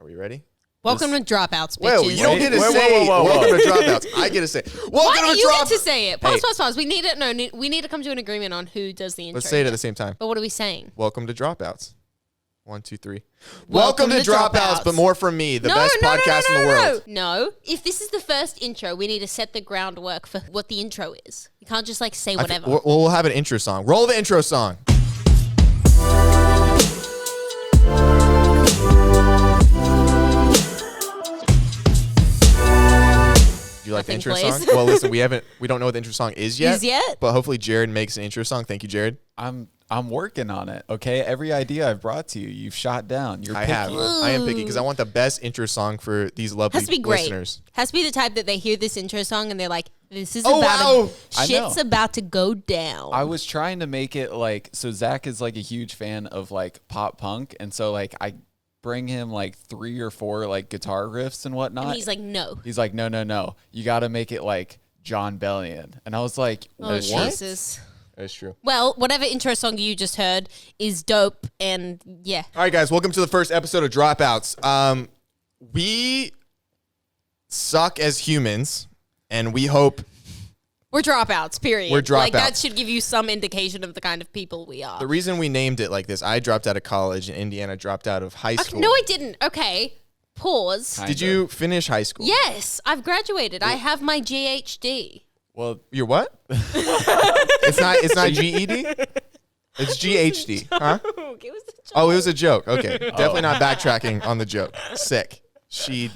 Are we ready? Welcome to Dropouts, bitches. Well, you don't get to say welcome to Dropouts. I get to say welcome Why to do you Dropouts. get to say it? Pause. We need it. No, we need to come to an agreement on who does the intro. Let's say it at the same time. But what are we saying? Welcome to Dropouts. 1, 2, 3. Welcome to to Dropouts, but more from me, the best podcast in the world. No, if this is the first intro, we need to set the groundwork for what the intro is. You can't just like say whatever. We'll have an intro song. Roll the intro song. Do you like the intro song? Well, listen, we don't know what the intro song is yet. But hopefully Jared makes an intro song. Thank you, Jared. I'm working on it. Okay, every idea I've brought to you, you've shot down. I am picky because I want the best intro song for these lovely Has to be great. listeners. Has to be the type that they hear this intro song and they're like, "This is shit's about to go down." I was trying to make it like so. Zach is like a huge fan of like pop punk, and so like I bring him like 3 or 4 like guitar riffs and whatnot. And he's like, no. He's like, no. You got to make it like John Bellion. And I was like, oh, what? Jesus. That's true. Well, whatever intro song you just heard is dope, and yeah. All right, guys, welcome to the first episode of Dropouts. We suck as humans, and we hope we're dropouts, period. We're dropouts. Like, that should give you some indication of the kind of people we are. The reason we named it like this, I dropped out of college, and Indiana dropped out of high school. No, I didn't. Okay, pause. Did you finish high school? Yes, I've graduated. I have my GHD. Well, you're what? It's not GED? It's GHD, huh? It was a joke. Oh, it was a joke. Okay. Definitely not backtracking on the joke. Sick. She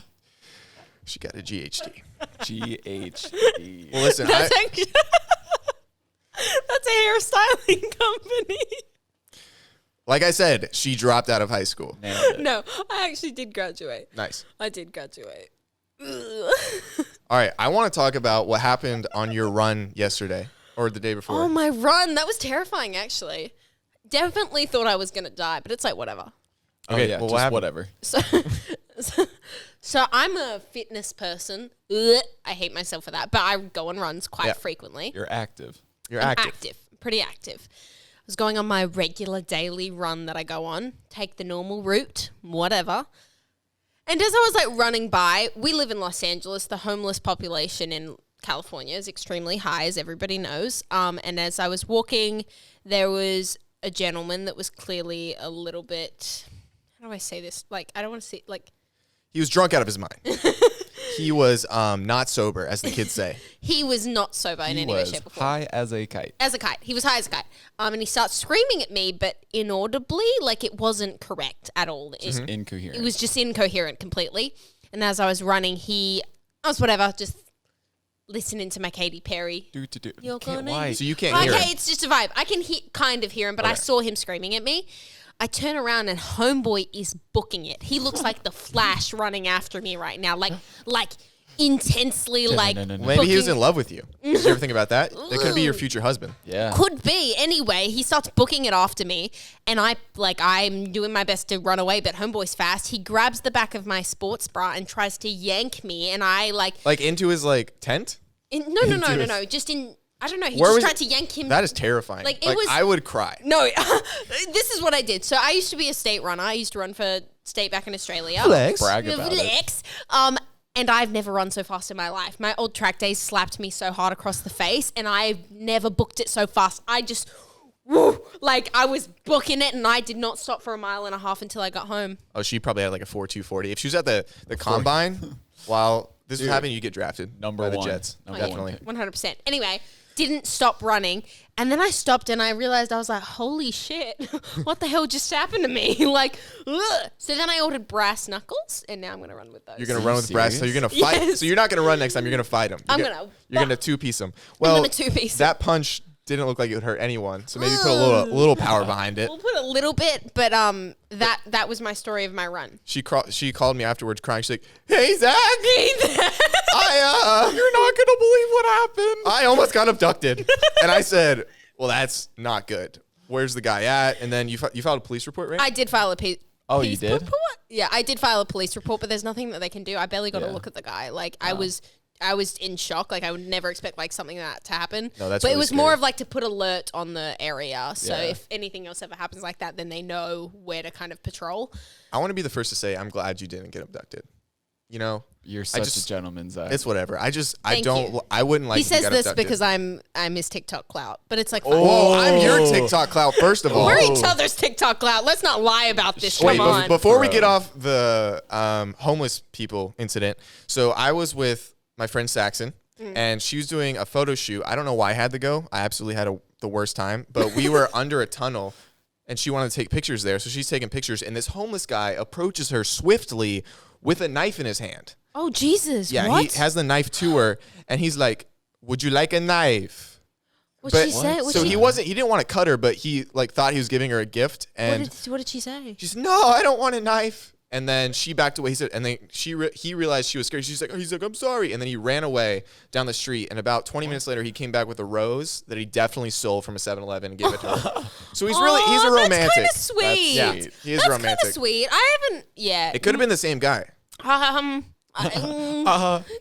got a GHD. GHD. Well, listen, That's a hairstyling company. Like I said, she dropped out of high school. No, I actually did graduate. Nice. I did graduate. All right, I want to talk about what happened on your run yesterday or the day before. Oh, my run. That was terrifying, actually. Definitely thought I was going to die, but it's like, whatever. Okay, yeah, well, just whatever. So I'm a fitness person. Ugh, I hate myself for that, but I go on runs quite frequently. You're active. You're I'm active. Pretty active. I was going on my regular daily run that I go on, take the normal route, whatever. And as I was like running by, we live in Los Angeles. The homeless population in California is extremely high, as everybody knows. And as I was walking, there was a gentleman that was clearly a little bit, how do I say this? Like, I don't want to say, like. He was drunk out of his mind. He was not sober, as the kids say. He was not sober in any way, shape, or form. High as a kite. As a kite. He was high as a kite. And he starts screaming at me, but inaudibly, like it wasn't correct at all. Just incoherent. It was just incoherent completely. And as I was running, I was whatever, just listening to my Katy Perry. You're Why? So you can't hear him. Okay, it's just a vibe. I can kind of hear him, but I saw him screaming at me. I turn around and homeboy is booking it. He looks like the Flash running after me right now, like intensely, like. Maybe he was in love with you. Did you ever think about that? That could be your future husband. Yeah. Could be. Anyway, he starts booking it after me, and I'm doing my best to run away, but homeboy's fast. He grabs the back of my sports bra and tries to yank me, and I like into his tent? No. Just in. I don't know. He just tried to yank him. That is terrifying. Like I would cry. No, this is what I did. So I used to be a state runner. I used to run for state back in Australia. Flex. Brag about it. And I've never run so fast in my life. My old track days slapped me so hard across the face, and I've never booked it so fast. I just, I was booking it, and I did not stop for 1.5 miles until I got home. Oh, she probably had like a 4.240. If she was at the combine while this was happening, you get drafted by the Jets. Definitely. 100%. Anyway, didn't stop running, and then I stopped, and I realized I was like, holy shit, what the hell just happened to me? Ugh. So then I ordered brass knuckles, and now I'm going to run with those. You're going to run with brass, so you're going to fight. Yes. So you're not going to run next time, you're going to fight him. You're going to two-piece him. Well, that punch didn't look like it would hurt anyone, so maybe put a little power behind it. We'll put a little bit, but that was my story of my run. She called me afterwards crying. She's like, "Hey, Zach, you're not gonna believe what happened. I almost got abducted." And I said, "Well, that's not good. Where's the guy at?" And then you filed a police report, right? I did file a you did? report? Yeah, I did file a police report, but there's nothing that they can do. I barely got to look at the guy. I was was in shock. Like I would never expect like something like that to happen. No, that's but really it was scary. more of like to put alert on the area. So Yeah. if anything else ever happens like that, then they know where to kind of patrol. I want to be the first to say I'm glad you didn't get abducted. You know, You're such a gentleman, Zach. it's whatever. I Thank don't. you. I wouldn't like. He if you says got this abducted. because I'm his TikTok clout, but it's like Whoa, I'm your Oh. TikTok clout. First of all, we're each other's TikTok clout. Let's not lie about this. Wait, Come on. before we Bro. get off the homeless people incident, so I was with my friend Saxon, and she was doing a photo shoot. I don't know why I had to go. I absolutely had the worst time, but we were under a tunnel, and she wanted to take pictures there, so she's taking pictures, and this homeless guy approaches her swiftly with a knife in his hand. Oh Jesus! Yeah, what? he has the knife to her, and he's like, "Would you like a knife?" What'd she say? So he didn't want to cut her, but he like thought he was giving her a gift, and What did she say? she's no, I don't want a knife. And then she backed away. He said, and then he realized she was scared. He's like, I'm sorry. And then he ran away down the street. And about 20 minutes later, he came back with a rose that he definitely stole from a 7-Eleven and gave it to her. So he's a romantic. That's kind of sweet. Yeah, he is That's romantic. kind of sweet. I haven't. Yeah. It could have been the same guy.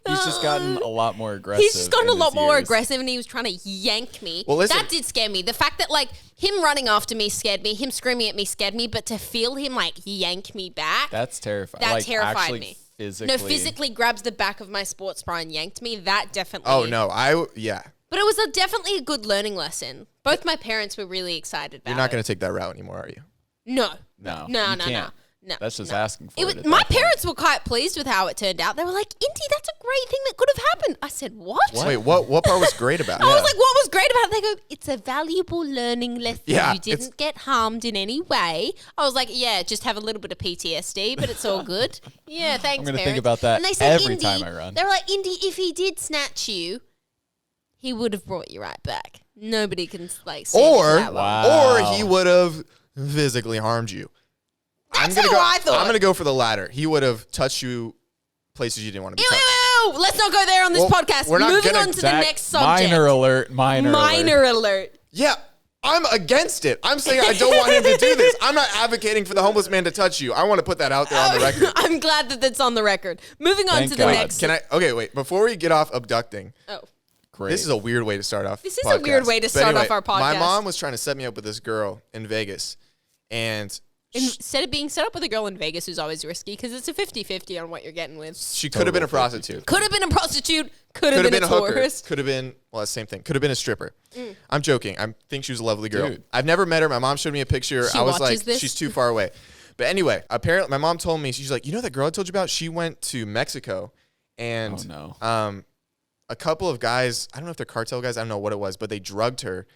He's just gotten a lot more aggressive. He's just gotten a in lot his more years. aggressive, and he was trying to yank me. Well, listen- that did scare me. The fact that like him running after me scared me. Him screaming at me scared me. But to feel him like yank me back, That's terrifying. that like, terrified actually me. Physically. No, physically grabs the back of my sports bra and yanked me. That definitely. Oh no, yeah. But it was definitely a good learning lesson. Both my parents were really excited about it. You're not going to take that route anymore, are you? No. No. No. you No. can't. No. That's just no. asking for It was, it. at my that point. parents were quite pleased with how it turned out. They were like, Indy, that's a great thing that could have happened. I said, what? Wait, what part was great about it? I was like, what was great about it? They go, it's a valuable learning lesson. Yeah, You didn't get harmed in any way. I was like, yeah, just have a little bit of PTSD, but it's all good. Yeah, thanks, I'm gonna think parents. about that and they said, every Indy, time I run. They were like, Indy, if he did snatch you, he would have brought you right back. Nobody can like stand you for that long. Wow. Or he would have physically harmed you. That's how I thought. I'm gonna go for the latter. He would have touched you places you didn't want to be Ew, touched. ew, ew. Let's not go there on this Well, podcast. we're not Moving gonna- on to the Zach, next subject. Minor alert. Minor alert. Yeah, I'm against it. I'm saying I don't want him to do this. I'm not advocating for the homeless man to touch you. I want to put that out there on the record. I'm glad that that's on the record. Moving on Thank to the God. next. Can I? Okay, wait. Before we get off abducting, Oh. Great. this is a weird way to start off. This is a weird way to start off our My podcast. mom was trying to set me up with this girl in Vegas, and Instead of being set up with a girl in Vegas who's always risky because it's a 50-50 on what you're getting with. she could have been a prostitute. Could have been a prostitute. Could have Could have been, been a a hooker. tourist. Could have been, well, that's the same thing. Could have been a stripper. I'm joking. I think she was a lovely girl. Dude. I've never met her. My mom showed me a picture. She I was watches like, this? she's too far away. But anyway, apparently, my mom told me, she's like, you know that girl I told you about? She went to Mexico, and a couple of guys, I don't know if they're cartel guys, I don't know what it was, but they drugged her,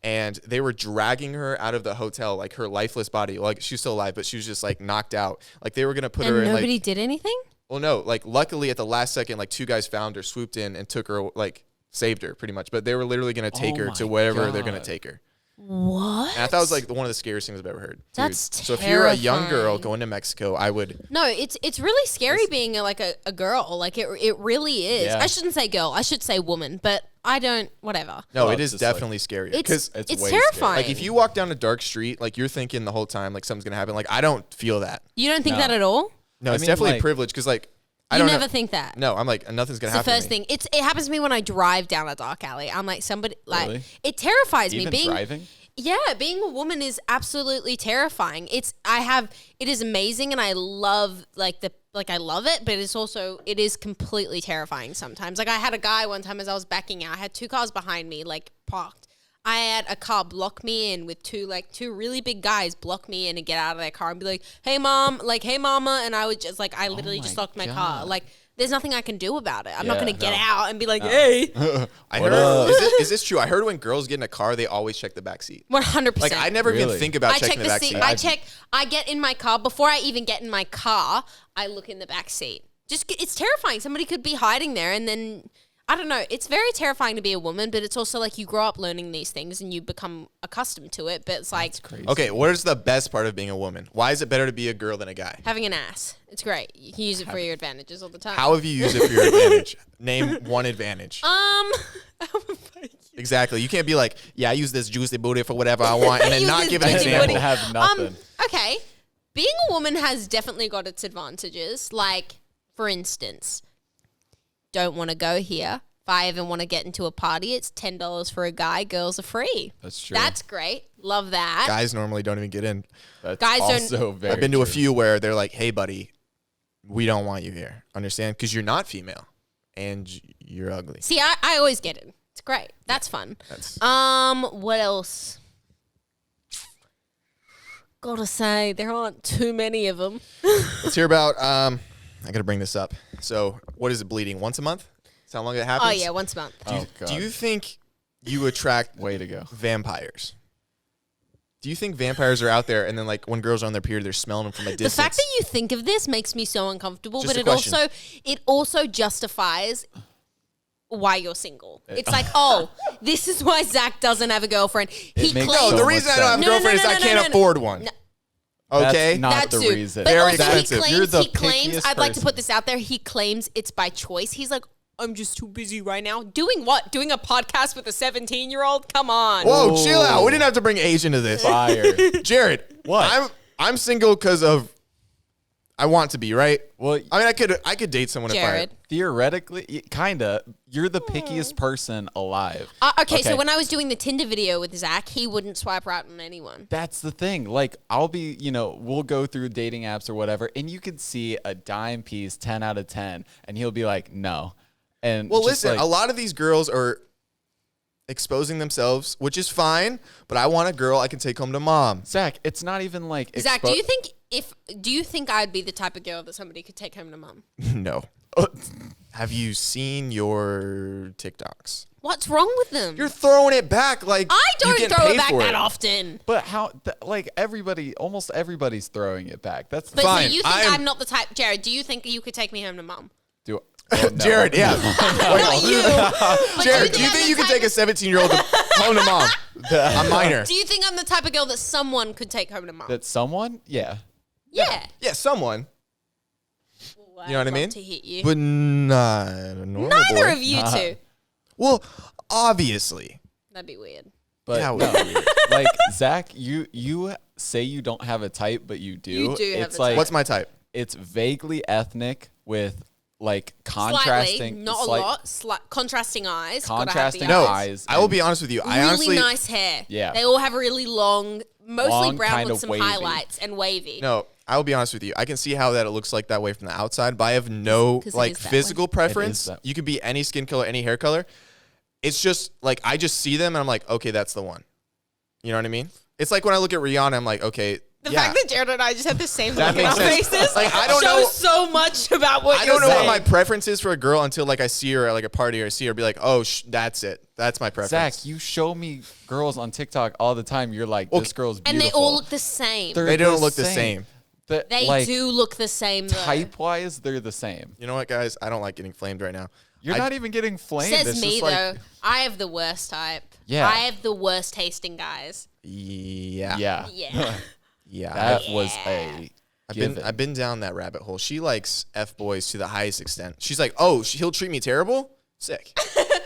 and they were dragging her out of the hotel, like her lifeless body. Like, she's still alive, but she was just like knocked out. Like, they were going to put her And in nobody like, did anything? well, no, like luckily at the last second, like 2 guys found her, swooped in and took her, like saved her pretty much. But they were literally going to take her to my wherever they're going to God. take her. What? And I thought it was like one of the scariest things I've ever heard. That's So if you're a young girl terrifying. going to Mexico, I would. No, it's really scary being a girl. Like it really is. Yeah. I shouldn't say girl. I should say woman. But I don't. Whatever. No, Well, it is it's just like- definitely scary. It's Because it's it's way terrifying. like if you walk down a dark street, like you're thinking the whole time like something's gonna happen. Like I don't feel that. You don't think No. that at all? No, I it's mean, definitely like- privilege because like I You don't never know. think that. No, I'm like nothing's gonna It's the happen. first to me. thing. It happens to me when I drive down a dark alley. I'm like somebody like Really? it terrifies Even me. Being driving? Yeah, being a woman is absolutely terrifying. It is amazing and I love I love it, but it is completely terrifying sometimes. Like I had a guy one time as I was backing out, I had 2 cars behind me, like parked. I had a car block me in with two really big guys block me in and get out of their car and be like, "Hey mom," like, "Hey mama," and I would just like I literally my just locked my God. car. Like there's nothing I can do about it. I'm not Yeah, going to get no. out and be like, "Hey." I What heard. up? Is this true? I heard when girls get in a car, they always check the back seat. 100%. Like I never even Really? think about I check checking the back seat. I get in my car. Before I even get in my car, I look in the back seat. It's terrifying. Somebody could be hiding there and then, I don't know. It's very terrifying to be a woman, but it's also like you grow up learning these things and you become accustomed to it. But it's like Crazy. Okay, what is the best part of being a woman? Why is it better to be a girl than a guy? having an ass. It's great. You can use it for your advantages all the time. How have you used it for your advantage? Name one advantage. Exactly. You can't be like, yeah, I use this juicy booty for whatever I want, and then Use not this give an juicy example. booty. Have nothing. Okay. Being a woman has definitely got its advantages. Like, for instance, don't want to go here. If I ever want to get into a party, it's $10 for a guy. Girls are free. That's true. That's great. Love that. Guys normally don't even get in. That's guys don't- also very I've been to a true. few where they're like, "Hey, buddy, we don't want you here. Understand? Because you're not female and you're ugly." See, I always get it. It's great. That's fun. That's What else? Gotta say, there aren't too many of them. Let's hear about. I gotta bring this up. So, what is it? Bleeding once a month? That's how long it happens. Oh yeah, once a month. Oh, God. Do you think you attract Way to go. vampires? Do you think vampires are out there, and then like when girls are on their period, they're smelling them from a distance? The fact that you think of this makes me so uncomfortable, Just but a question. it also justifies why you're single. It's like, oh, this is why Zach doesn't have a girlfriend. He makes no, claims the so reason much I don't have a sense. No, no, girlfriend is no, I no, can't no, no. afford one. No. Okay, That's not That the too. reason. But Very also expensive. You're the he claims, pickiest I'd like to person. put this out there, he claims it's by choice. He's like, I'm just too busy right now. Doing what? Doing a podcast with a 17-year-old? Come on. Whoa, Whoa. chill out. We didn't have to bring age into this. Fire. Jared, What? I'm single because of I want to be, right? Well, I mean, I could date someone Jared. theoretically, kinda, you're the pickiest person alive. Okay, so Okay. when I was doing the Tinder video with Zach, he wouldn't swipe right on anyone. That's the thing. Like, I'll be, we'll go through dating apps or whatever, and you could see a dime piece, 10 out of 10, and he'll be like, no. And Well, just listen, like, a lot of these girls are exposing themselves, which is fine, but I want a girl I can take home to mom. Zach, it's not even like Zach, do you think I'd be the type of girl that somebody could take home to mom? No. Have you seen your TikToks? What's wrong with them? You're throwing it back like I you don't get throw paid it back for that often. But how? Like almost everybody's throwing it back. That's But Fine, so you think I'm- I'm not the type, Jared? Do you think you could take me home to mom? no. Jared, yeah. Not you. But Jared, do you I'm think the you could type take a 17-year-old home to mom? A minor. Do you think I'm the type of girl that someone could take home to mom? That someone, yeah. Yeah. Yeah, someone. Well, You know what I I'd love mean? To hit you. But not a normal Neither boy. of you two. Well, obviously. That'd be weird. But Yeah, no, like Zach, you say you don't have a type, but you do. You do have it's a like type. What's my type? it's vaguely ethnic with like Slightly, contrasting, not a lot. Contrasting eyes. Gotta have the Contrasting No, eyes. I will and- be honest with you. I really honestly nice hair. Yeah. They all have really long, mostly Long, brown kind with of some wavy. highlights and wavy. No, I will be honest with you. I can see how that it looks like that way from the outside, but I have no 'Cause it like is that physical preference. that way. You could be any skin color, any hair color. It's just like I just see them and I'm like, okay, that's the one. You know what I mean? It's like when I look at Rihanna, I'm like, okay, The yeah. fact that Jared and I just have the same That look in our makes sense. faces Like, I don't shows know- so much about what I you're don't know saying. what my preference is for a girl until like I see her at like a party or I see her be like, oh, that's it. That's my preference. Zach, you show me girls on TikTok all the time. You're like, Okay. this girl's and beautiful. they all look the same. They're They don't the look the same. They like, do look the same though. Type wise, they're the same. You know what, guys? I don't like getting flamed right now. You're not even getting flamed. Says It's me just like, though. I have the worst type. Yeah. I have the worst tasting guys. Yeah. Yeah. Yeah. Yeah. That was a. I've been down that rabbit hole. She likes F boys to the highest extent. She's like, oh, he'll treat me terrible? Sick.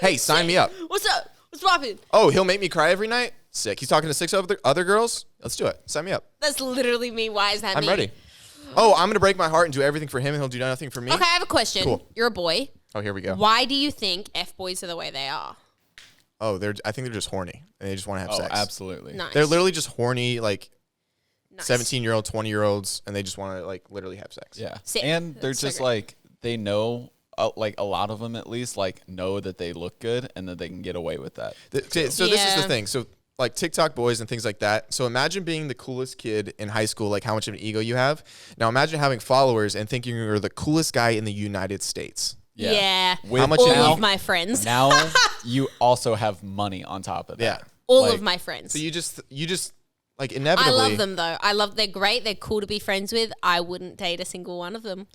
Hey, sign me up. What's up? What's poppin'? Oh, he'll make me cry every night? Sick. He's talking to 6 other girls? Let's do it. Sign me up. That's literally me. Why is that I'm me? ready. Oh, I'm going to break my heart and do everything for him and he'll do nothing for me? Okay, I have a question. Cool. You're a boy. Oh, here we go. Why do you think F boys are the way they are? Oh, I think they're just horny and they just want to have Oh, sex. absolutely. Nice. They're literally just horny, like Nice. 17-year-old, 20-year-olds, and they just want to like literally have sex. Yeah. Sick. And they're That's so just great. like, they know, like a lot of them at least, like know that they look good and that they can get away with that. Okay, so this is the Yeah. thing. So like TikTok boys and things like that. So imagine being the coolest kid in high school, like how much of an ego you have. Now imagine having followers and thinking you're the coolest guy in the United States. Yeah. With How much All you know? of my friends. Now you also have money on top of that. Yeah. All like- of my friends. So you just like I inevitably. love them though. They're great. They're cool to be friends with. I wouldn't date a single one of them.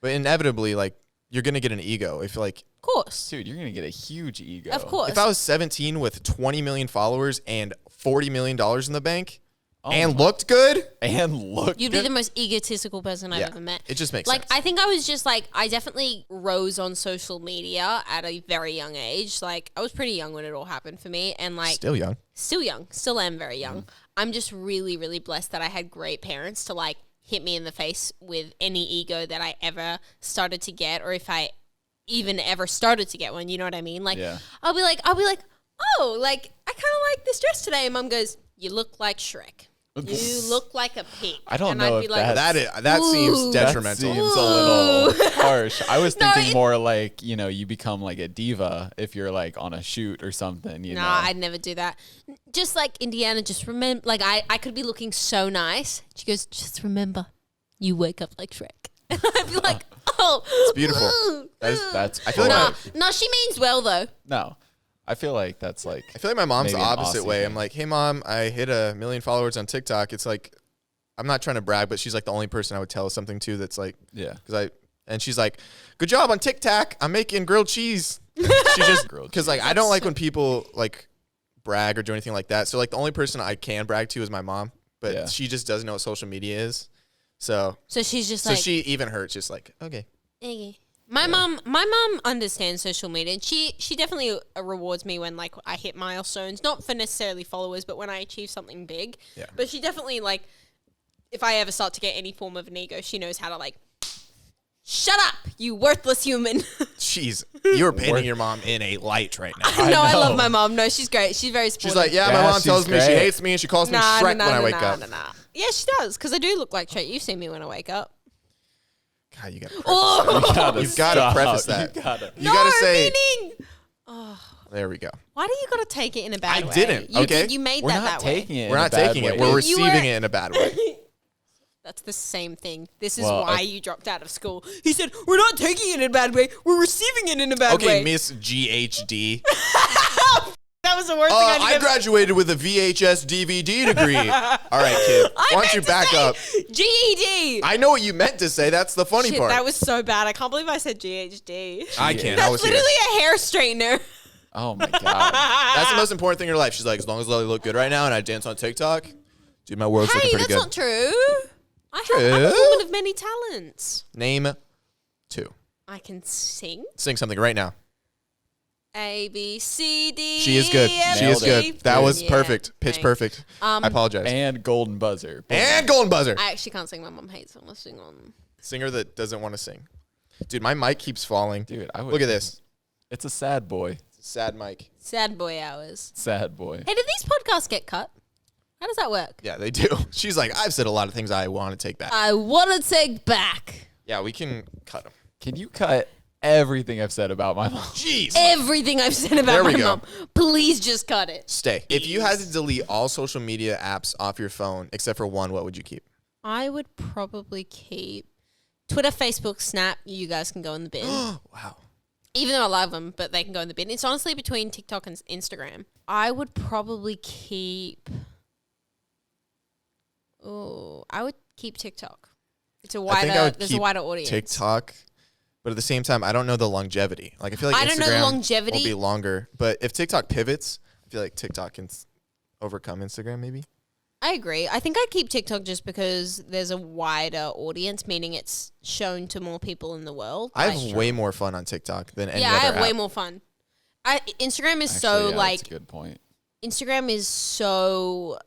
But inevitably, like you're gonna get an ego. If like Of course. Dude, you're going to get a huge ego. Of course. if I was 17 with 20 million followers and $40 million in the bank Oh and my- looked good, And look. You'd be the most egotistical person I've Yeah. ever met. it just makes Like, sense. I think I was just like, I definitely rose on social media at a very young age. Like, I was pretty young when it all happened for me. And like, Still young. still young, still am very young. I'm just really, really blessed that I had great parents to like hit me in the face with any ego that I ever started to get, or if I even ever started to get one. You know what I mean? Like, Yeah. I'll be like, oh, like I kind of like this dress today. And Mom goes, you look like Shrek. You look like a pig. I don't and know I'd be if like, that seems Ooh. detrimental. That seems a little harsh. I was thinking more like, you know, you become like a diva if you're like on a shoot or something, you know. I'd never do that. Just like Indiana, just remember, like I could be looking so nice. She goes, just remember, you wake up like Shrek. And I'd be like, oh. It's beautiful. That's I feel like No, she means well though. no. I feel like that's like I feel like my mom's the maybe an opposite Aussie way. thing. I'm like, hey mom, I hit 1 million followers on TikTok. It's like, I'm not trying to brag, but she's like the only person I would tell something to that's like, yeah. and she's like, good job on TikTok. I'm making grilled cheese. She just, because like, I don't like when people like brag or do anything like that. So like the only person I can brag to is my mom, but she just doesn't know what social media is. So she's just so she even hurts just like, okay. My mom understands social media, and she definitely rewards me when like I hit milestones, not for necessarily followers, but when I achieve something big. Yeah. But she definitely like, if I ever start to get any form of an ego, she knows how to like, shut up, you worthless human. Jeez, you're painting your mom in a light right now. No, I love my mom. No, she's great. She's very supportive. She's like, yeah, my mom tells me she hates me and she calls me Shrek when I wake up. Yeah, she does, because I do look like Shrek. You see me when I wake up. God, you gotta you've got to preface that. You gotta say. Meaning. There we go. Why do you got to take it in a bad way? I didn't. Okay, You made We're that not that way. taking it. We're not taking it. We're receiving it in a bad way. That's the same thing. This is Well, why you dropped out of school. He said, we're not taking it in a bad way. We're receiving it in a bad way. Okay, Miss GHD. That was the worst thing I graduated with a VHS DVD degree. All right, kid. Why don't you back up? GED. I know what you meant to say. That's the funny Shit, part. that was so bad. I can't believe I said GHD. I can't. I That's was literally here. a hair straightener. Oh my god. That's the most important thing in your life. She's like, as long as I look good right now and I dance on TikTok, dude, my world's looking pretty That's good. not true. I'm a woman of many talents. Name 2. I can sing. Sing something right now. A, B, C, D. She is good. F, She is G. good. That was Yeah, perfect. Pitch thanks. perfect. I apologize. And golden buzzer. And golden buzzer. I actually can't sing. My mom hates when I sing on. Singer that doesn't want to sing. Dude, my mic keeps falling. Dude, I would Look at this. It's a sad boy. Sad mic. Sad boy hours. Sad boy. Hey, did these podcasts get cut? How does that work? Yeah, they do. She's like, I've said a lot of things I want to take back. I want to take back Yeah, we can cut them. Can you cut everything I've said about my mom? Jeez. everything I've said about There we my go. mom. Please just cut it. Stay. If you had to delete all social media apps off your phone except for one, what would you keep? I would probably keep Twitter, Facebook, Snap. You guys can go in the bin. Wow. Even though I love them, but they can go in the bin. It's honestly between TikTok and Instagram. I would probably keep... Oh, I would keep TikTok. It's a there's a wider audience. TikTok, but at the same time, I don't know the longevity. Like I feel like I don't know the Instagram longevity. will be longer, but if TikTok pivots, I feel like TikTok can overcome Instagram maybe. I agree. I think I'd keep TikTok just because there's a wider audience, meaning it's shown to more people in the world. I have way more fun on TikTok than any other I have app. way more fun. Instagram is Actually, so yeah, like that's a good point. Instagram is so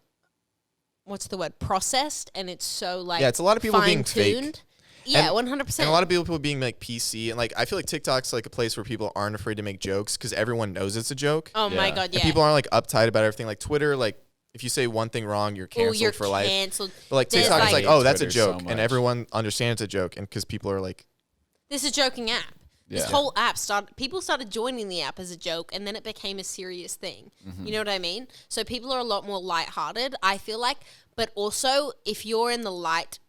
what's the word, processed, and it's so like Yeah, it's a lot of people being fake. fine-tuned. Yeah, And- 100%. And a lot of people being like PC, and like I feel like TikTok's like a place where people aren't afraid to make jokes because everyone knows it's a joke. Oh my Yeah. god, yeah. And people aren't like uptight about everything. Like Twitter, like if you say one thing wrong, you're Oh, canceled for life. canceled. But like There's, TikTok is like- like, oh, that's a Twitter so joke, much. and everyone understands it's a joke, and because people are like, This is a joking app. This Yeah. whole app people started joining the app as a joke, and then it became a serious thing. You know what I mean? So people are a lot more lighthearted, I feel like. But also, if you're in the light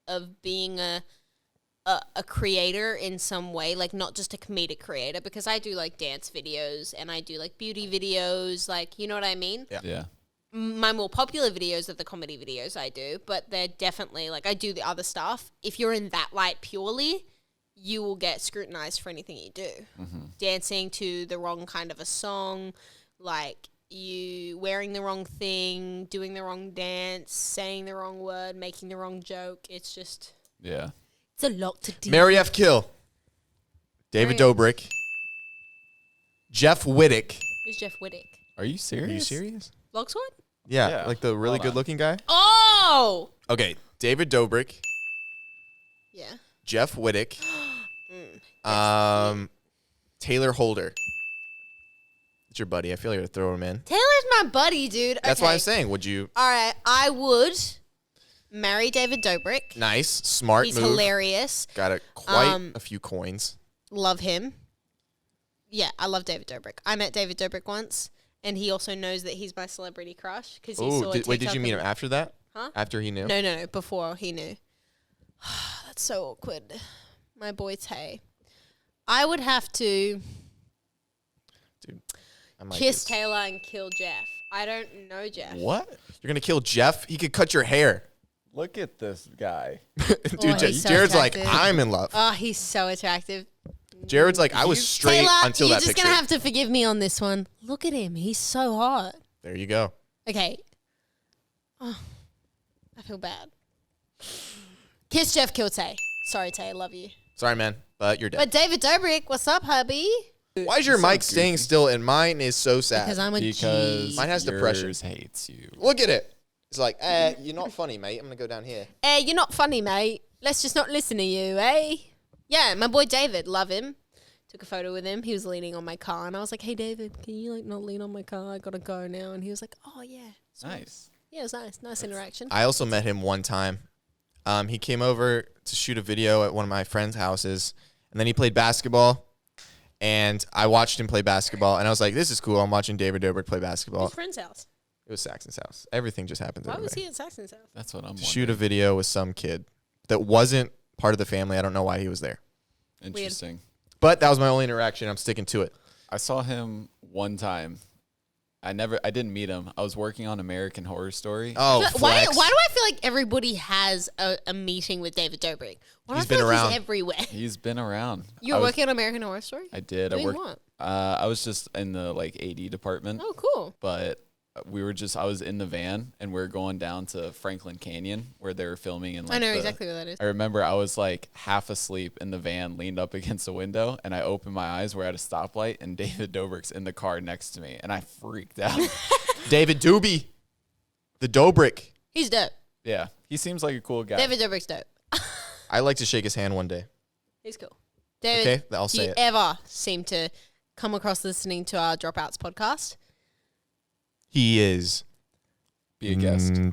of being a creator in some way, like not just a comedic creator, because I do like dance videos and I do like beauty videos, like, you know what I mean? Yeah. My more popular videos are the comedy videos I do, but they're definitely like I do the other stuff. If you're in that light purely, you will get scrutinized for anything you do. Dancing to the wrong kind of a song, like you wearing the wrong thing, doing the wrong dance, saying the wrong word, making the wrong joke. It's just, Yeah. it's a lot to do. Mary F. Kill, David Dobrik, Jeff Wittick. Who's Jeff Wittick? Are you serious? Are you serious? Vlog Squad? Yeah, Yeah. like the really Hold on. good-looking guy. Oh! Okay, David Dobrik, Yeah. Jeff Wittick, Taylor Holder. It's your buddy. I feel like I gotta throw him in. Taylor's my buddy, dude. That's okay. why I'm saying, would you? All right, I would marry David Dobrik. Nice, smart He's move. hilarious. Got quite a few coins. Love him. Yeah, I love David Dobrik. I met David Dobrik once, and he also knows that he's my celebrity crush because he saw. Wait, did you meet him after that? Huh? After he knew? No, before he knew. That's so awkward. My boy Tay. I would have to Dude, I might kiss just- Taylor and kill Jeff. I don't know Jeff. What? You're gonna kill Jeff? He could cut your hair. Look at this guy. Dude, he's so Jared's like, attractive. I'm in love. Oh, he's so attractive. Jared's like, I was straight Taylor, until you're that just picture. gonna have to forgive me on this one. Look at him. He's so hot. There you go. Okay. Oh, I feel bad. Kiss Jeff, kill Tay. Sorry, Tay. I love you. Sorry, man, but you're dead. But David Dobrik, what's up, hubby? Why is your mic staying still and mine is so sad? Because I'm a Because G. Mine has depression. yours hates you. Look at it. It's like, you're not funny, mate. I'm gonna go down here. Hey, you're not funny, mate. Let's just not listen to you, eh? Yeah, my boy David, love him. Took a photo with him. He was leaning on my car, and I was like, "Hey, David, can you like not lean on my car? I gotta go now." And he was like, "Oh yeah, Nice. yeah, it was nice, nice interaction." I also met him one time. He came over to shoot a video at one of my friends' houses, and then he played basketball. And I watched him play basketball, and I was like, "This is cool." I'm watching David Dobrik play basketball. His friend's house. It was Saxon's house. Everything just happens. Why over was there. he at Saxon's house? That's what I'm To shoot a video with some kid that wasn't part of the family. I don't know why he was there, Interesting. but that was my only interaction. I'm sticking to it. I saw him one time. I didn't meet him. I was working on American Horror Story. Oh, But why do flex. I feel like everybody has a meeting with David Dobrik? Why do He's I feel been like around. He's everywhere. He's been around. You were working on American Horror Story? I did. I Doing worked. what? I was just in the like AD department, Oh, cool. but I was in the van and we were going down to Franklin Canyon where they were filming. And like I know exactly what that is. I remember I was like half asleep in the van, leaned up against the window, and I opened my eyes. We're at a stoplight, and David Dobrik's in the car next to me, and I freaked out. David Doobie, the Dobrik. He's dope. Yeah, he seems like a cool guy. David Dobrik's dope. I'd like to shake his hand one day. He's cool. David, Okay, I'll do say you it. ever seem to come across listening to our Dropouts podcast? He is Be a guest. 23.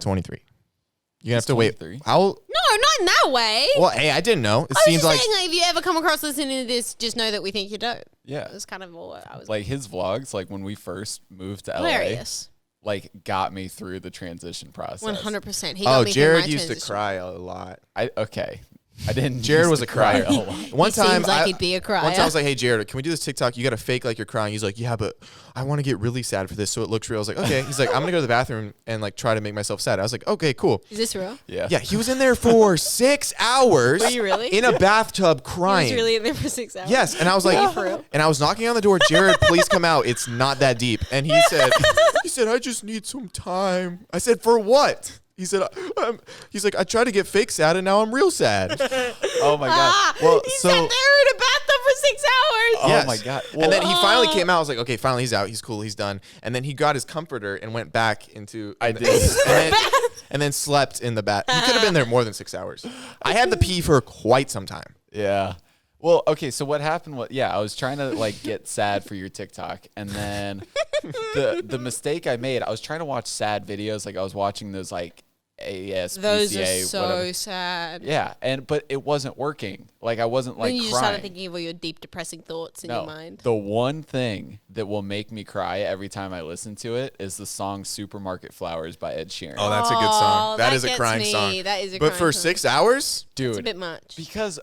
You're gonna have He's to wait. 23? How? No, not in that way. Well, hey, I didn't know. It I was seems just like saying, like, if you ever come across listening to this, just know that we think you're dope. Yeah, That's kind of all I was like his vlogs, like when we first moved to hilarious. LA, like got me through the transition process. 100%. He got me through Jared my used to transition. cry a lot. I didn't. Jared used was to a crier. cry a lot. One He time, seems like he'd be a crier. One time I was like, "Hey, Jared, can we do this TikTok? You got to fake like you're crying." He's like, "Yeah, but I want to get really sad for this, so it looks real." I was like, "Okay." He's like, "I'm gonna go to the bathroom and like try to make myself sad." I was like, "Okay, cool." Is this real? Yeah. Yeah, he was in there for 6 hours. Were you really? In a bathtub crying. He was really in there for 6 hours. Yes, and I was like, For real? and I was knocking on the door. Jared, please come out. It's not that deep. And he said, I just need some time. I said, for what? He said, he's like, I tried to get fake sad, and now I'm real sad. Oh my god. Well, he so sat there in a bathtub for 6 hours. Oh Yes. my god. And then he finally came out. I was like, okay, finally he's out. He's cool. He's done. And then he got his comforter and went back into. I did. and then slept in the bath. He could have been there more than 6 hours. I had to pee for quite some time. Yeah. Well, okay, so what happened was, I was trying to like get sad for your TikTok, and then the mistake I made, I was trying to watch sad videos, like I was watching those like ASPCA, Those are so whatever. sad. Yeah, but it wasn't working. Like I wasn't like Then you just crying. started thinking of all your deep, depressing thoughts in your mind. The one thing that will make me cry every time I listen to it is the song "Supermarket Flowers" by Ed Sheeran. Oh, that's a good song. That that is a gets crying me. song. That is a But crying for song. 6 hours? Dude, It's a bit much. because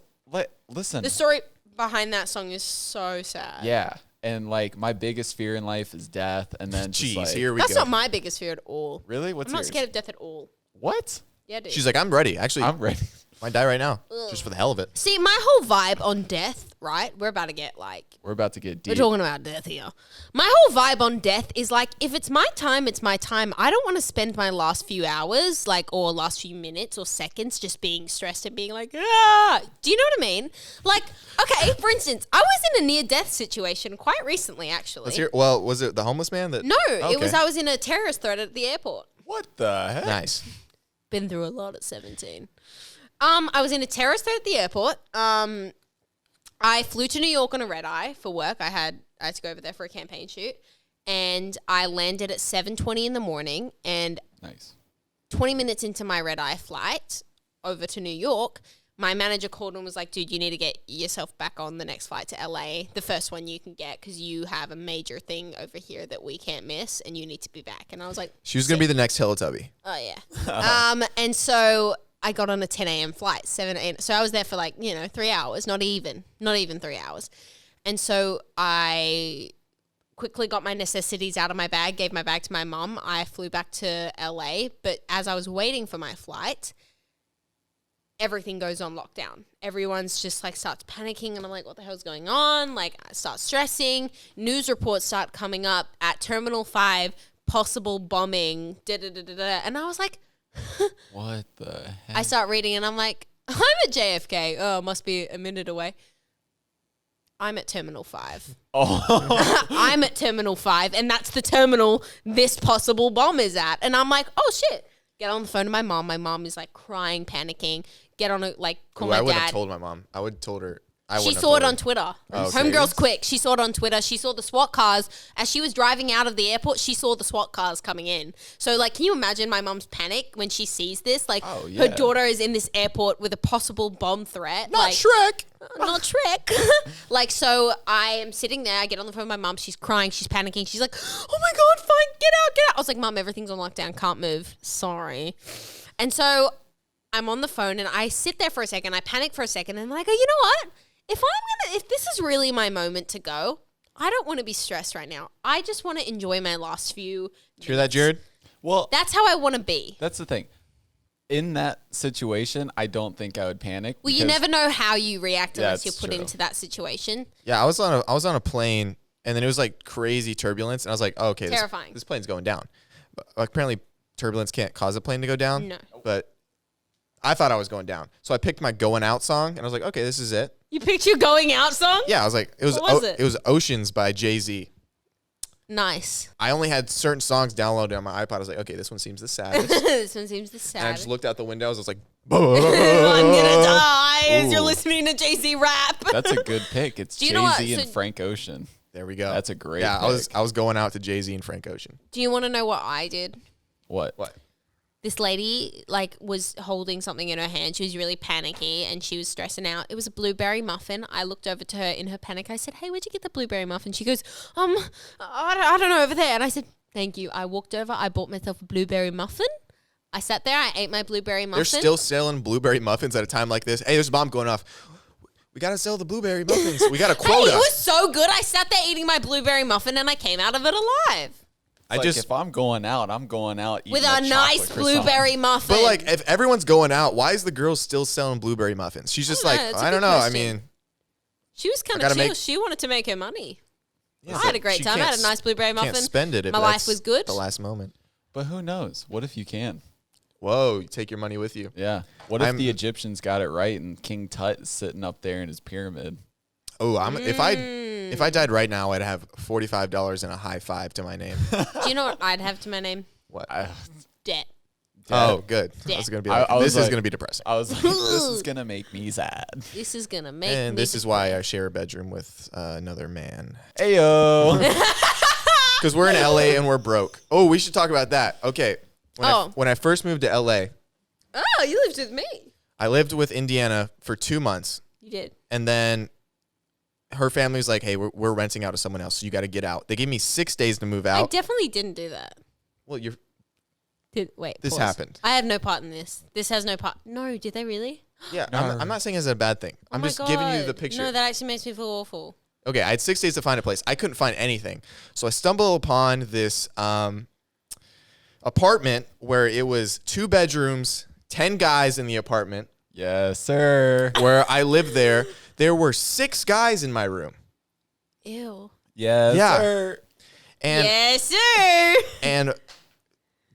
listen, The story behind that song is so sad. yeah, and like my biggest fear in life is death, and then just, Jeez, like, here we That's go. not my biggest fear at all. really, what's I'm not yours? scared of death at all. What? Yeah, dude. She's like, I'm ready. Actually, I'm ready. might die right now. Just for the hell of it. See, my whole vibe on death, right? We're about to get like, We're about to get we're deep. talking about death here. My whole vibe on death is like, if it's my time, it's my time. I don't want to spend my last few hours, like, or last few minutes or seconds just being stressed and being like, ah. Do you know what I mean? Like, okay, for instance, I was in a near-death situation quite recently, actually. Let's hear. Well, was it the homeless man that? No, Okay. it was I was in a terrorist threat at the airport. What the heck? Nice. Been through a lot at 17. I was in a terrorist threat at the airport. I I flew to New York on a red eye for work. I had to go over there for a campaign shoot, and I landed at 7:20 in the morning. And Nice. 20 minutes into my red eye flight over to New York, my manager called and was like, dude, you need to get yourself back on the next flight to LA, the first one you can get, because you have a major thing over here that we can't miss, and you need to be back. And I was like, She was going to be the next Teletubby. oh, yeah. And so I got on a 10 a.m. flight, 7 a.m. So I was there for 3 hours, not even 3 hours. And so I quickly got my necessities out of my bag, gave my bag to my mom. I flew back to LA, but as I was waiting for my flight, everything goes on lockdown. Everyone's just starts panicking, and I'm like, what the hell's going on? I start stressing. News reports start coming up at Terminal 5, possible bombing, and I was like, What the heck? I start reading, and I'm like, I'm at JFK. Oh, must be a minute away. I'm at Terminal 5. Oh. I'm at Terminal 5, and that's the terminal this possible bomb is at. And I'm like, oh, shit. Get on the phone to my mom. My mom is crying, panicking. Get on it, call my I wouldn't dad. have told my mom. I would have told her. She saw it on Twitter. Oh, okay. Homegirl's quick. She saw it on Twitter. She saw the SWAT cars. As she was driving out of the airport, she saw the SWAT cars coming in. So, can you imagine my mom's panic when she sees this? Oh, yeah. Her daughter is in this airport with a possible bomb threat. Not Shrek. Not Shrek. So I am sitting there. I get on the phone with my mom. She's crying. She's panicking. She's like, oh, my God, fine. Get out, get out. I was like, Mom, everything's on lockdown. Can't move. Sorry. And so I'm on the phone, and I sit there for a second. I panic for a second, and I go, you know what? If this is really my moment to go, I don't want to be stressed right now. I just want to enjoy my last few. Did you hear that, Jared? Well, That's how I want to be. that's the thing. In that situation, I don't think I would panic. Well, you because- never know how you react unless you're That's put true. into that situation. Yeah, I was on a plane, and then it was crazy turbulence, and I was like, oh, okay, Terrifying. This plane's going down. But, apparently, turbulence can't cause a plane to go down. No. But I thought I was going down, so I picked my "Going Out" song, and I was like, okay, this is it. You picked your going out song? Yeah, I was like, What was it? It was "Oceans" by Jay-Z. Nice. I only had certain songs downloaded on my iPod. I was like, okay, this one seems the saddest. This one seems the And I sad. just looked out the windows. I was like, I'm gonna die as you're Ooh. listening to Jay-Z rap. That's a good pick. It's Do you know what? Jay-Z and So- Frank Ocean. there we go. That's a great Yeah, pick. I was going out to Jay-Z and Frank Ocean. Do you want to know what I did? What? This lady was holding something in her hand. She was really panicky and she was stressing out. It was a blueberry muffin. I looked over to her in her panic. I said, hey, where'd you get the blueberry muffin? She goes, I don't know, over there. And I said, thank you. I walked over. I bought myself a blueberry muffin. I sat there. I ate my blueberry muffin. They're still selling blueberry muffins at a time like this. Hey, there's a bomb going off. We got to sell the blueberry muffins. We got a Hey, quota. it was so good. I sat there eating my blueberry muffin and I came out of it alive. If I'm going out, I'm going out eating With a a nice chocolate croissant. blueberry muffin. But if everyone's going out, why is the girl still selling blueberry muffins? She's just I don't know. It's a I don't good know. question. I mean, She was kind I of gotta chill. make- She wanted to make her money. yeah, I had a great she time. I had can't a nice blueberry muffin. Can't spend it if My life that's was good. The last moment. But who knows? What if you can? Whoa, you take your money with you. Yeah. What if I'm- the Egyptians got it right and King Tut is sitting up there in his pyramid? Oh, if I died right now, I'd have $45 and a high five to my name. Do you know what I'd have to my name? What? Debt. Oh, good. Yeah. I was gonna be I was this is like- gonna be depressing. I was like, this is going to make me sad. This is going to make me... And this is why I share a bedroom with another man. Ayo. Because we're in LA and we're broke. Oh, we should talk about that. Okay. When I first moved to LA, Oh, you lived with me. I lived with Indiana for 2 months. You did. And then her family was like, hey, we're renting out to someone else, so you got to get out. They gave me 6 days to move I out. definitely didn't do that. Well, Wait, this pause. happened. I have no part in this. This has no part. No, did they really? Yeah, No. I'm not saying it's a bad thing. I'm Oh my just giving you the God. picture. No, that actually makes me feel awful. Okay, I had 6 days to find a place. I couldn't find anything. So I stumbled upon this apartment where it was 2 bedrooms, 10 guys in the apartment. Yes, sir. Where I lived there. There were 6 guys in my room. Ew. Yes, Yeah. sir. And Yes, sir. and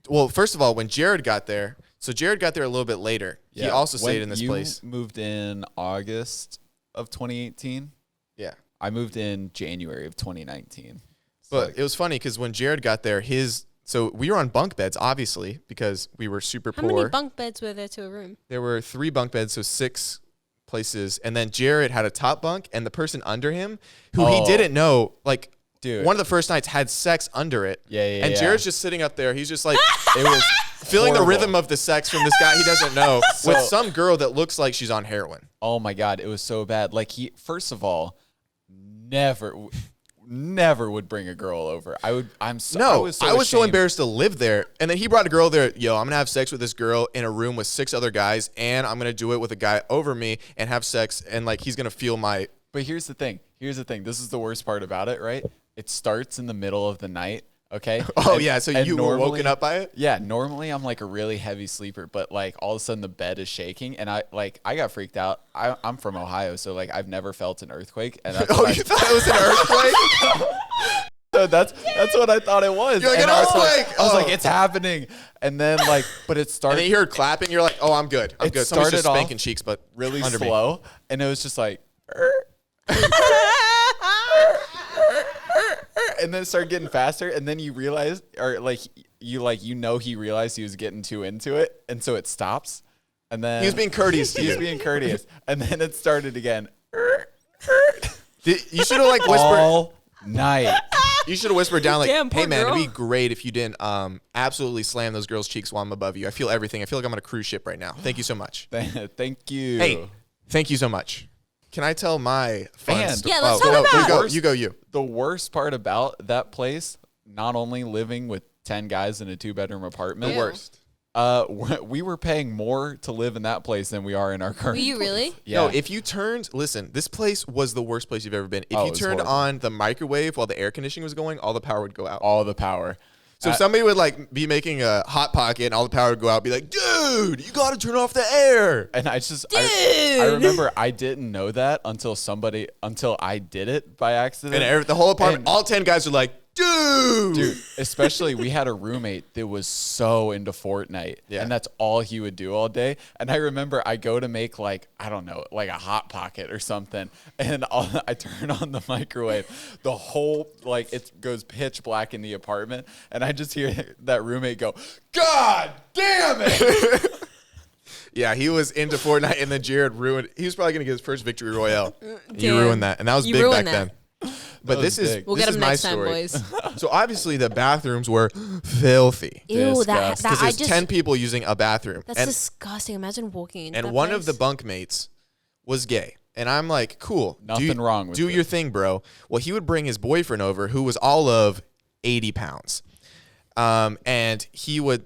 well, first of all, when Jared got there, so Jared got there a little bit later. He also stayed in this place. You moved in August of 2018. Yeah. I moved in January of 2019. But it was funny because when Jared got there, so we were on bunk beds, obviously, because we were super How poor. many bunk beds were there to a room? There were 3 bunk beds, so 6 places. And then Jared had a top bunk, and the person under him, who he Oh. didn't know, like, Dude. one of the first nights had sex under it. Yeah, yeah, And yeah. Jared's just sitting up there. He's just like, It was feeling the horrible. rhythm of the sex from this guy he doesn't know with So- some girl that looks like she's on heroin. Oh my God, it was so bad. Like first of all, never would bring a girl over. I was so ashamed. embarrassed to live there. And then he brought a girl there. Yo, I'm going to have sex with this girl in a room with 6 other guys, and I'm going to do it with a guy over me and have sex, and like he's going to feel my... But here's the thing. This is the worst part about it, right? It starts in the middle of the night, okay? Oh, And- yeah, so and you were woken up by it? Yeah, normally I'm like a really heavy sleeper, but like all of a sudden the bed is shaking, and I got freaked out. I'm from Ohio, so like I've never felt an earthquake, and that's Oh, what you thought it was an earthquake? So that's what I thought it was. You're like, And an I was like- earthquake! I was Oh. like, it's happening. And then like, but it And started then you heard clapping. You're like, oh, I'm good. I'm It good. Someone's just started off spanking cheeks, but really under me. slow, and it was just like, and then it started getting faster, and then you realize, or like you know he realized he was getting too into it, and so it stops, and then He was being courteous to He was you. being courteous, and then it started again. You should have like whispered. All night. You should have whispered down like, Damn, poor hey man, girl. it'd be great if you didn't absolutely slam those girls' cheeks while I'm above you. I feel everything. I feel like I'm on a cruise ship right now. Thank you so much. Thank you. Hey, thank you so much. Can I tell my fun And- story? Yeah, let's Oh, talk no, about you go. You. The worst part about that place, not only living with 10 guys in a 2-bedroom apartment, The worst. We were paying more to live in that place than we are in our current. Were you place. really? Yeah. No, if you turned, listen, this place was the worst place you've ever been. If Oh, you it was turned horrible. on the microwave while the air conditioning was going, all the power would go out. All the power. So if somebody would like be making a hot pocket and all the power would go out, be like, dude, you got to turn off the air. And I Dude. remember I didn't know that until I did it by accident. And the whole apartment, And- all 10 guys are like, dude. Especially we had a roommate that was so into Fortnite, Yeah. and that's all he would do all day. And I remember I go to make like, I don't know, like a hot pocket or something, and I turn on the microwave. The whole like it goes pitch black in the apartment, and I just hear that roommate go, "God damn it!" Yeah, he was into Fortnite, and then Jared ruined. He was probably gonna get his first victory royale. You Damn. ruined that, and that was You big back ruined that. then. But was this is big. We'll this get is them my next time, story. boys. So obviously the bathrooms were filthy Ew, Disgusting. because I there's just 10 people using a bathroom, that's and disgusting. Imagine walking into and that one place. of the bunkmates was gay. And I'm like, cool. Nothing wrong with Do it. your thing, bro. Well, he would bring his boyfriend over, who was all of 80 pounds. And he would,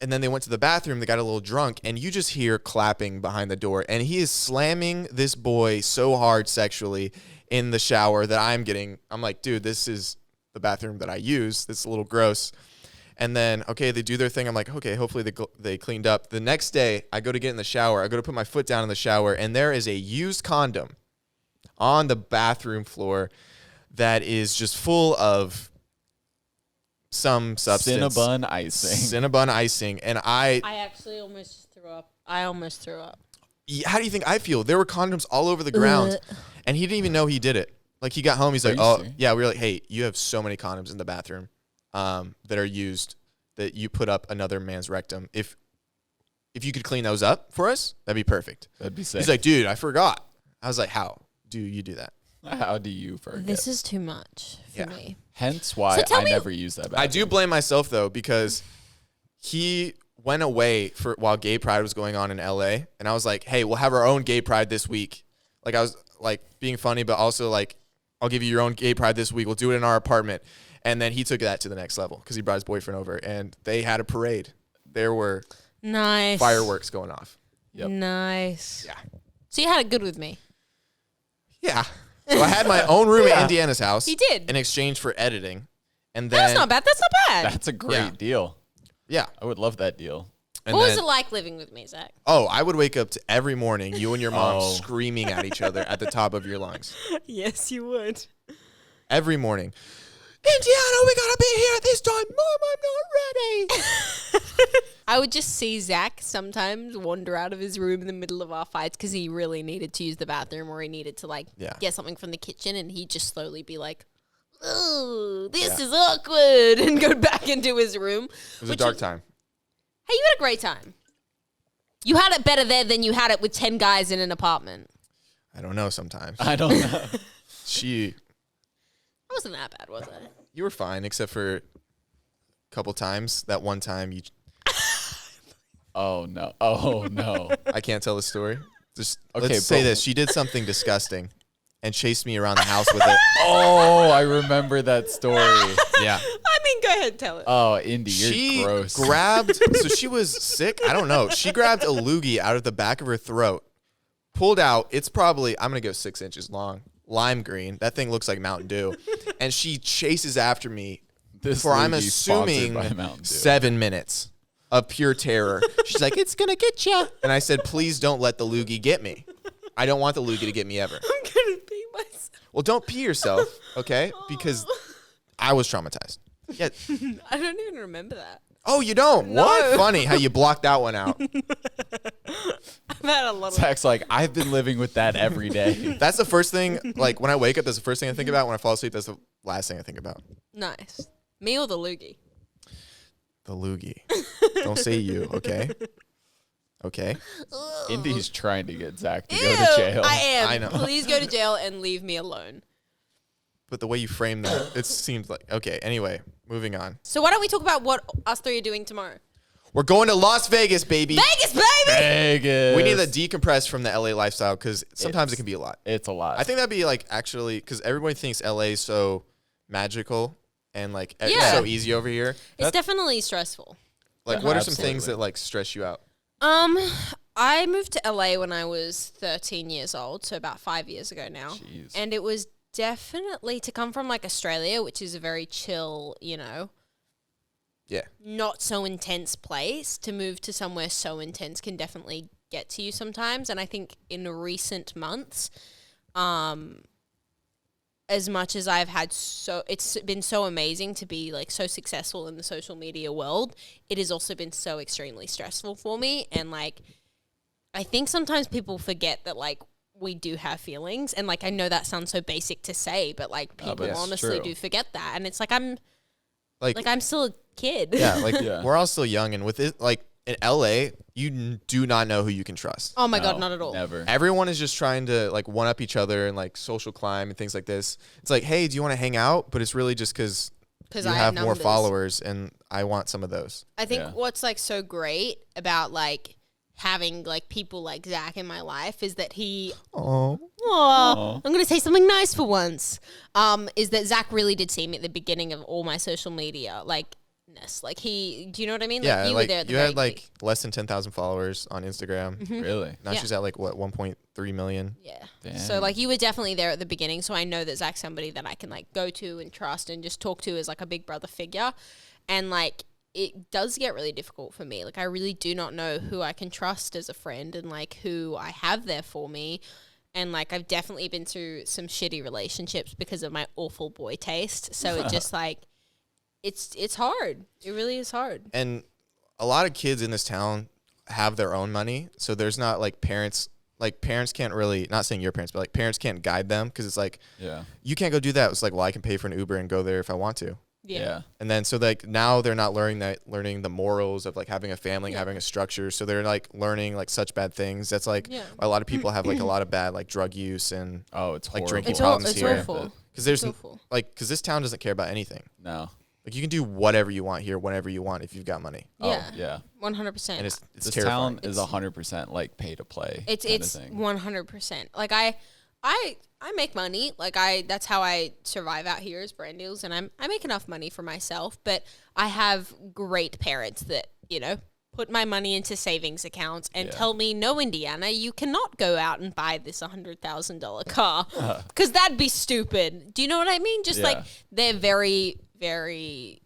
and then they went to the bathroom. They got a little drunk, and you just hear clapping behind the door. And he is slamming this boy so hard sexually in the shower that I'm like, dude, this is the bathroom that I use. This is a little gross. And then, okay, they do their thing. I'm like, okay, hopefully they cleaned up. The next day, I go to get in the shower. I go to put my foot down in the shower, and there is a used condom on the bathroom floor that is just full of some substance. Cinnabon icing. Cinnabon icing. And I actually almost threw up. how do you think I feel? There were condoms all over the ground, and he didn't even know he did it. Like, he got home, he's like, you oh, serious? yeah. We were like, hey, you have so many condoms in the bathroom that are used that you put up another man's rectum. If you could clean those up for us, that'd be perfect. That'd be sick. He's like, dude, I forgot. I was like, how do you do that? How do you forget? This is too much for Yeah. me. Hence why So tell I me- never use that. I do blame myself, though, because he went away while gay pride was going on in LA. And I was like, hey, we'll have our own gay pride this week. Like, I was like being funny, but also like, I'll give you your own gay pride this week. We'll do it in our apartment. And then he took that to the next level because he brought his boyfriend over, and they had a parade. There were Nice. fireworks going off. Yep. Nice. Yeah. So you had it good with me. Yeah. So I had my own room at Indiana's house. He did. In exchange for editing. And then, That's not bad. That's not bad. That's a great Yeah. deal. yeah. I would love that deal. And What then, was it like living with me, Zach? Oh, I would wake up to every morning, you and your mom Oh. screaming at each other at the top of your lungs. Yes, you would. Every morning. Indiana, we gotta be here at this time. Mom, I'm not ready. I would just see Zach sometimes wander out of his room in the middle of our fights because he really needed to use the bathroom or he needed to Yeah. get something from the kitchen, and he'd just slowly be like, "Oh, this is awkward," and go back into his room. It was a dark time. Hey, you had a great time. You had it better there than you had it with 10 guys in an apartment. I don't know sometimes. I don't know. It wasn't that bad, was it? You were fine, except for a couple times. That one time you... Oh, no. I can't tell the story. Just Okay, let's say but- this. She did something disgusting and chased me around the house with it. Oh, I remember that story. Yeah. I mean, go ahead and tell it. Oh, Indy, She you're gross. grabbed... So she was sick? I don't know. She grabbed a loogie out of the back of her throat, pulled out. It's probably, I'm going to go 6 inches long. Lime green. That thing looks like Mountain Dew. And she chases after me for, I'm loogie sponsored by assuming, Mountain Dew. 7 minutes of pure terror. She's like, it's going to get you. And I said, please don't let the loogie get me. I don't want the loogie to get me ever. I'm going to pee myself. Well, don't pee yourself, okay? Because I was traumatized. Yeah. I don't even remember that. Oh, you don't? No. What? Funny how you blocked that one out. I've had a lot of... Zach's like, I've been living with that every day. That's the first thing, like, when I wake up, that's the first thing I think about. When I fall asleep, that's the last thing I think about. Nice. Me or the loogie? The loogie. Don't say you, okay? Okay? Indy's trying to get Zach to Ew, go to jail. I am. I know. Please go to jail and leave me alone. But the way you frame that, it seems like... Okay, anyway, moving on. So why don't we talk about what us three are doing tomorrow? We're going to Las Vegas, baby. Vegas, baby! Vegas. We need to decompress from the LA lifestyle because sometimes it can be a lot. It's a lot. I think that'd be like actually because everybody thinks LA is so magical and like it's Yeah. so easy over here. It's definitely stressful. Like, Yeah, what are some things absolutely. that like stress you out? I moved to LA when I was 13 years old, so about 5 years ago now. Jeez. And it was definitely to come from like Australia, which is a very chill, Yeah. not so intense place, to move to somewhere so intense can definitely get to you sometimes. And I think in recent months, as much as I've had it's been so amazing to be like so successful in the social media world, it has also been so extremely stressful for me. And like, I think sometimes people forget that like we do have feelings. And like, I know that sounds so basic to say, but like people but it's honestly true. do forget that. And it's like, I'm Like, still a kid. yeah, like Yeah. we're all still young, and with it, like in LA, you do not know who you can trust. Oh my God, No, not at all. Never. Everyone is just trying to like one up each other and like social climb and things like this. It's like, hey, do you want to hang out? But it's really just because you I have more numbers. followers, and I want some of those. I think Yeah. what's like so great about like having like people like Zach in my life is that he Oh, I'm gonna say something nice for once. Is that Zach really did see me at the beginning of all my social media like do you know what I mean? yeah, you were like there at the you very had like beginning. less than 10,000 followers on Instagram. Really? Now Yeah. she's at like what 1.3 million. Yeah. Dang. So like you were definitely there at the beginning, so I know that Zach's somebody that I can like go to and trust and just talk to as like a big brother figure. And like it does get really difficult for me. Like I really do not know who I can trust as a friend and like who I have there for me. And like I've definitely been through some shitty relationships because of my awful boy taste. So it just like it's hard. It really is hard. And a lot of kids in this town have their own money, so there's not like parents can't really, not saying your parents, but like parents can't guide them because it's like Yeah. you can't go do that. It's like, well, I can pay for an Uber and go there if I want to. Yeah. And then so like now they're not learning the morals of like having a family, having a structure. So they're like learning like such bad things. That's like Yeah. a lot of people have like a lot of bad like drug use and Oh, it's like horrible. drinking It's problems it's here. awful. Because there's It's awful. because this town doesn't care about anything. No. Like you can do whatever you want here, whenever you want if you've got money. Yeah. Oh, yeah. 100%. And it's This terrifying. town is 100% like pay to play. It's kind of thing. 100%. Like I make money. Like that's how I survive out here as brand deals, and I make enough money for myself. But I have great parents that put my money into savings accounts and tell me, no, Indiana, you cannot go out and buy this $100,000 car because that'd be stupid. Do you know what I mean? Just like they're very, very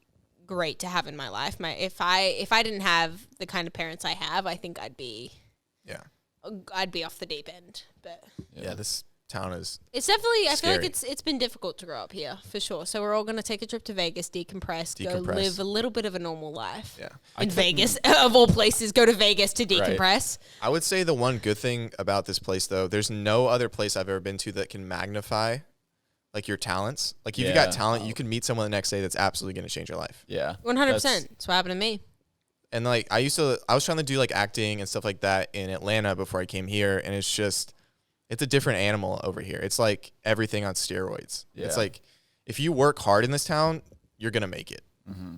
great to have in my life. If I didn't have the kind of parents I have, I think I'd be off the deep end. But Yeah, this town is it's definitely, I feel like Scary. it's been difficult to grow up here for sure. So we're all going to take a trip to Vegas, decompress, go Decompress. live a little bit of a normal life. yeah. In Vegas, of all places, go to Vegas to decompress. I would say the one good thing about this place though, there's no other place I've ever been to that can magnify like your talents. Like if you got Yeah. talent, you can meet someone the next day that's absolutely going to change your life. Yeah. 100%. That's- That's what happened to me. And like I was trying to do like acting and stuff like that in Atlanta before I came here, and it's a different animal over here. It's like everything on steroids. Yeah. It's like if you work hard in this town, you're gonna make it.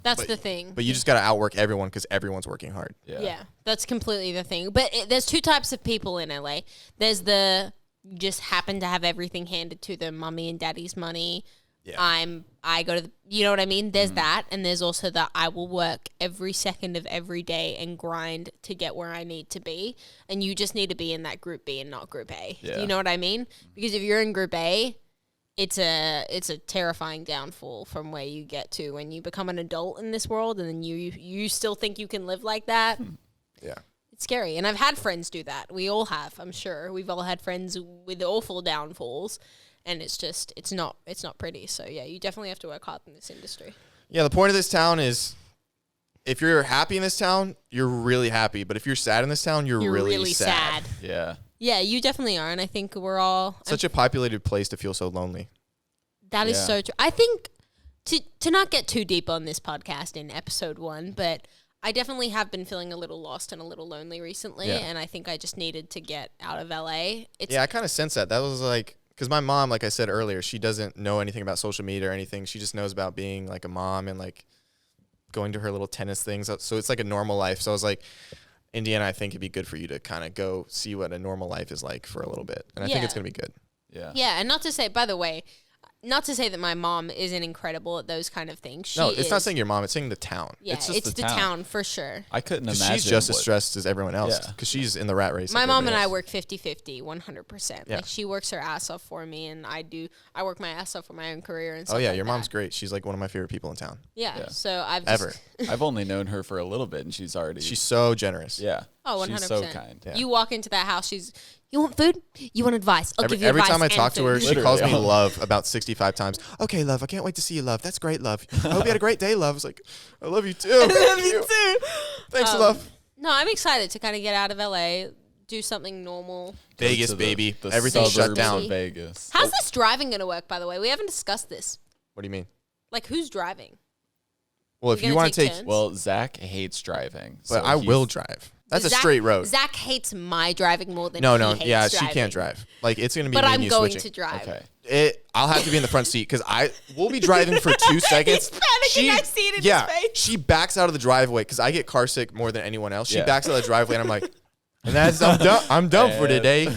That's the thing. But you just gotta outwork everyone because everyone's working hard. Yeah, that's completely the thing. But there's two types of people in LA. There's the just happen to have everything handed to them, mommy and daddy's money. Yeah. I go to the, you know what I mean? There's that, and there's also that I will work every second of every day and grind to get where I need to be. And you just need to be in that group B and not group A. Yeah. Do you know what I mean? Because if you're in group A, it's a terrifying downfall from where you get to when you become an adult in this world, and then you still think you can live like that. Yeah. It's scary. And I've had friends do that. We all have, I'm sure. We've all had friends with awful downfalls, and it's not pretty. So yeah, you definitely have to work hard in this industry. Yeah, the point of this town is if you're happy in this town, you're really happy. But if you're sad in this town, you're really sad. Yeah. Yeah, you definitely are, and I think we're all Such a populated place to feel so lonely. that is Yeah. so true. I think to not get too deep on this podcast in episode 1, but I definitely have been feeling a little lost and a little lonely recently, Yeah. and I think I just needed to get out of LA. Yeah, I kind of sense that. That was like, because my mom, like I said earlier, she doesn't know anything about social media or anything. She just knows about being like a mom and like going to her little tennis things. So it's like a normal life. So I was like, Indiana, I think it'd be good for you to kind of go see what a normal life is like for a little bit. And I think it's going to be good. Yeah. Yeah, and not to say, by the way, not to say that my mom isn't incredible at those kind of things. She No, it's not is. saying your mom. It's saying the town. Yeah, it's it's, just the the town. town. For sure. I couldn't 'Cause imagine. she's just as what- stressed as everyone else Yeah. because she's in the rat race. My like mom and I everybody work 50-50, 100%. Yeah. Like, she works her ass off for me, and I work my ass off for my own career and else. stuff Oh, yeah, like your mom's that. great. She's like one of my favorite people in town. Yeah, Yeah. so I've Ever. just... I've only known her for a little bit, and she's already. She's so generous. yeah. Oh, 100%. She's so kind. Yeah. You walk into that house, you want food? You want advice? I'll give you Every advice time I and talk to her, food. she calls me Literally. love about 65 times. Okay, love, I can't wait to see you, love. That's great, love. I hope you had a great day, love. I was like, I love you too. I love you too. Thanks, love. No, I'm excited to kind of get out of LA, do something normal. Vegas, To the- baby. the Everything's shut suburbs down. of Vegas. How's this driving going to work, by the way? We haven't discussed this. What do you mean? Like, who's driving? Well, if You you gonna want to take take, turns? Well, Zach hates driving. but so I he's- will drive. That's a Zach- straight road. Zach hates my driving more than No, he no, hates yeah, driving. she can't drive. Like it's gonna be But me I'm and you going switching. to drive. Okay. I'll have to be in the front seat because we'll be driving for 2 seconds. panicking, I see it in his face. She backs out of the driveway because I get car sick more than anyone else. She Yeah. backs out of the driveway and I'm like, and that's I'm done for today.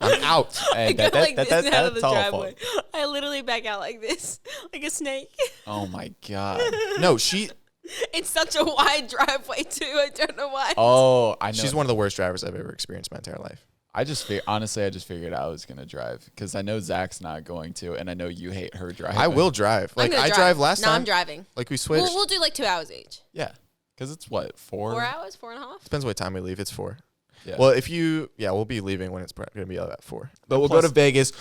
I'm out. Hey, I go like this out of the that's awful. driveway. I literally back out like this, like a snake. Oh my god. No, It's such a wide driveway too. I don't know why. Oh, I know. she's one of the worst drivers I've ever experienced in my entire life. Honestly, I just figured I was gonna drive because I know Zach's not going to, and I know you hate her driving. I will drive. I'm Like gonna I drive last no, time. I'm driving. Like we switched. We'll do like 2 hours each. Yeah, because it's what 4 hours, 4.5. Depends what time we leave. It's 4. Yeah. Well, we'll be leaving when it's gonna be at 4. But we'll plus- go to Vegas.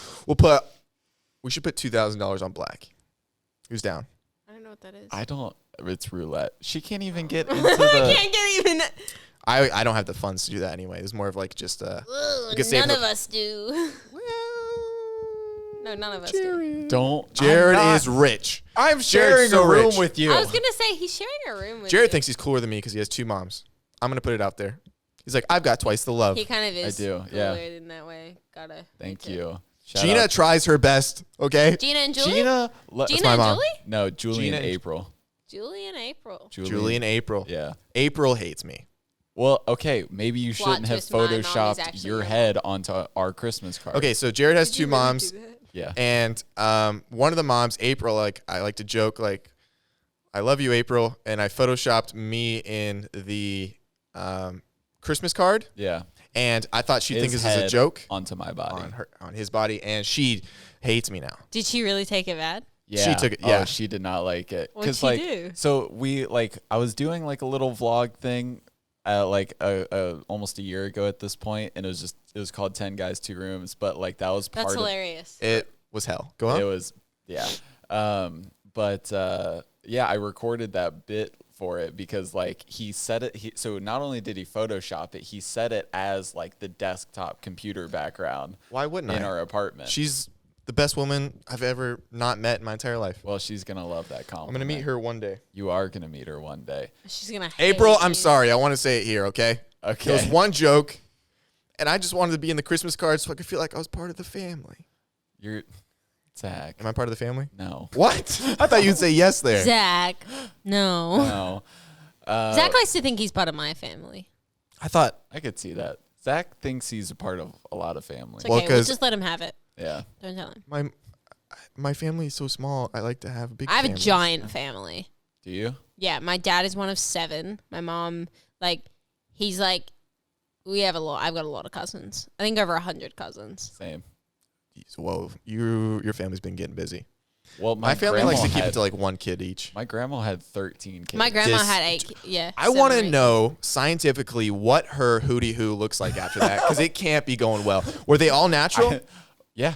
We should put $2,000 on black. Who's down? I don't know what that is. I don't. It's roulette. She can't even get into I the. can't get even. I don't have the funds to do that anyway. It's more of like just Ugh, could save none her- of us do. No, none of us do. Don't. Jared I'm not- is rich. I'm Jared's sharing so a room rich. with you. I was gonna say he's sharing a room with Jared you. thinks he's cooler than me because he has 2 moms. I'm gonna put it out there. He's like, I've got twice the love. He kind of is. do, yeah. cooler in that way. Gotta. Thank admit it. you. Shout Gina out- tries her best. Okay. Gina and Julie. Gina. Gina my and mom. Julie. No, Julie Gina and and- April. Julie and April. Julie and April. Yeah. April hates me. Well, okay, maybe you Plot shouldn't have twist, my mom is photoshopped actually your your head onto our Christmas card. Okay, so Jared has Did 2 you really moms. do that? Yeah. And one of the moms, April, like I like to joke, like, I love you, April. And I photoshopped me in the Christmas card. Yeah. And I thought she'd think His this is a head joke onto my body. on his body. And she hates me now. Did she really take it bad? Yeah. She took it- yeah. Oh, she did not like it. What'd she like, do? so we I was doing like a little vlog thing, almost a year ago at this point, and it was called 10 Guys 2 Rooms, but like that was part That's of hilarious. It was hell. Go on. it was yeah. Yeah, I recorded that bit for it because like he set it. So not only did he Photoshop it, he set it as like the desktop computer background Why wouldn't in I? our apartment. She's the best woman I've ever not met in my entire life. Well, she's gonna love that compliment. I'm gonna meet her one day. You are gonna meet her one day. She's gonna hate April, you. I'm sorry. I want to say it here, okay? Okay. It was one joke, and I just wanted to be in the Christmas card so I could feel like I was part of the family. You're Zach. Am I part of the family? No. What? I thought you'd say yes there. Zach. No. No. Zach likes to think he's part of my family. I thought, I could see that. Zach thinks he's a part of a lot of family. It's Well, okay. We'll 'cause- just let him have it. Yeah. Don't tell him. my family is so small. I like to have a big I have family. a giant family. Do you? Yeah, my dad is one of 7. My mom, he's like, we have a lot. I've got a lot of cousins. I think over 100 cousins. Same. Whoa, your family's been getting busy. Well, My family likes to keep it to like one kid each. My grandma had 13 kids. My grandma This- had 8. Yeah. I 7 want or to 8. know scientifically what her hootie hoo looks like after that, because it can't be going well. Were they all natural? Yeah.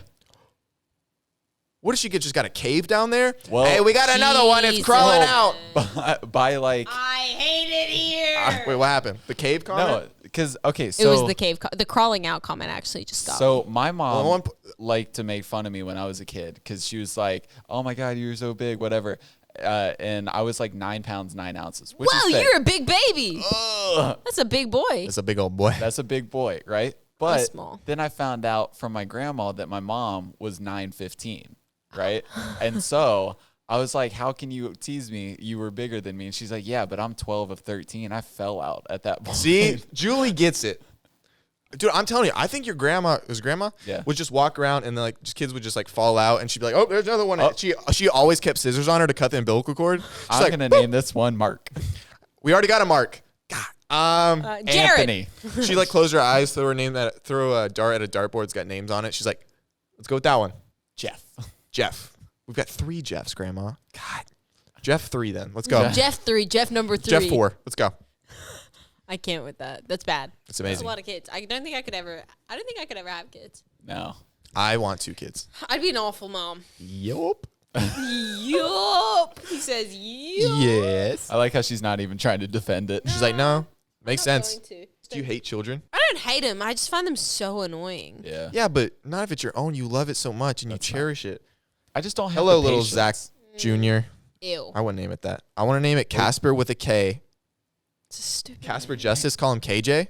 What did she get? Just got a cave down there? Well, hey, we got another one. It's Jesus. crawling out. By like I hate it here. Wait, what happened? The cave comment? no, because okay, It so was the cave. The crawling out comment actually just got. So my mom Well, liked to make fun of me when I was a kid because she was like, "Oh my God, you're so big, whatever." And I was like 9 pounds 9 ounces. Which Wow, is thick. you're a big baby. Ugh. That's a big boy. It's a big old boy. That's a big boy, right? But small. then I found out from my grandma that my mom was 9'15", right? And so I was like, "How can you tease me? You were bigger than me." And she's like, "Yeah, but I'm 12 of 13. I fell out at that point." See, Julie gets it. Dude, I'm telling you, I think your grandma, Yeah. would just walk around and then like just kids would just like fall out and she'd be like, "Oh, there's another one." Oh. She always kept scissors on her to cut the umbilical cord. She's I'm like, gonna "Boop." name this one Mark. We already got a Mark. God. Jared. Anthony. She like closed her eyes, throw a dart at a dartboard. It's got names on it. She's like, "Let's go with that one." Jeff. Jeff. We've got 3 Jeffs, Grandma. God. Jeff 3 then. Let's go. Jeff 3. Jeff number 3. Jeff 4. Let's go. I can't with that. That's bad. It's That's a amazing. lot of kids. I don't think I could ever have kids. No. I want 2 kids. I'd be an awful mom. Yup. Yup. He says yup. Yes. I like how she's not even trying to defend it. She's like, no. Makes I'm not sense. going to. Do you hate children? I don't hate them. I just find them so annoying. Yeah. Yeah, but not if it's your own. You love it so much and That's you cherish it. I just don't have Hello, the little patience. Zach Jr. Ew. I wouldn't name it that. I want to name it Casper with a K. It's a stupid Casper name. Justice. Call him KJ.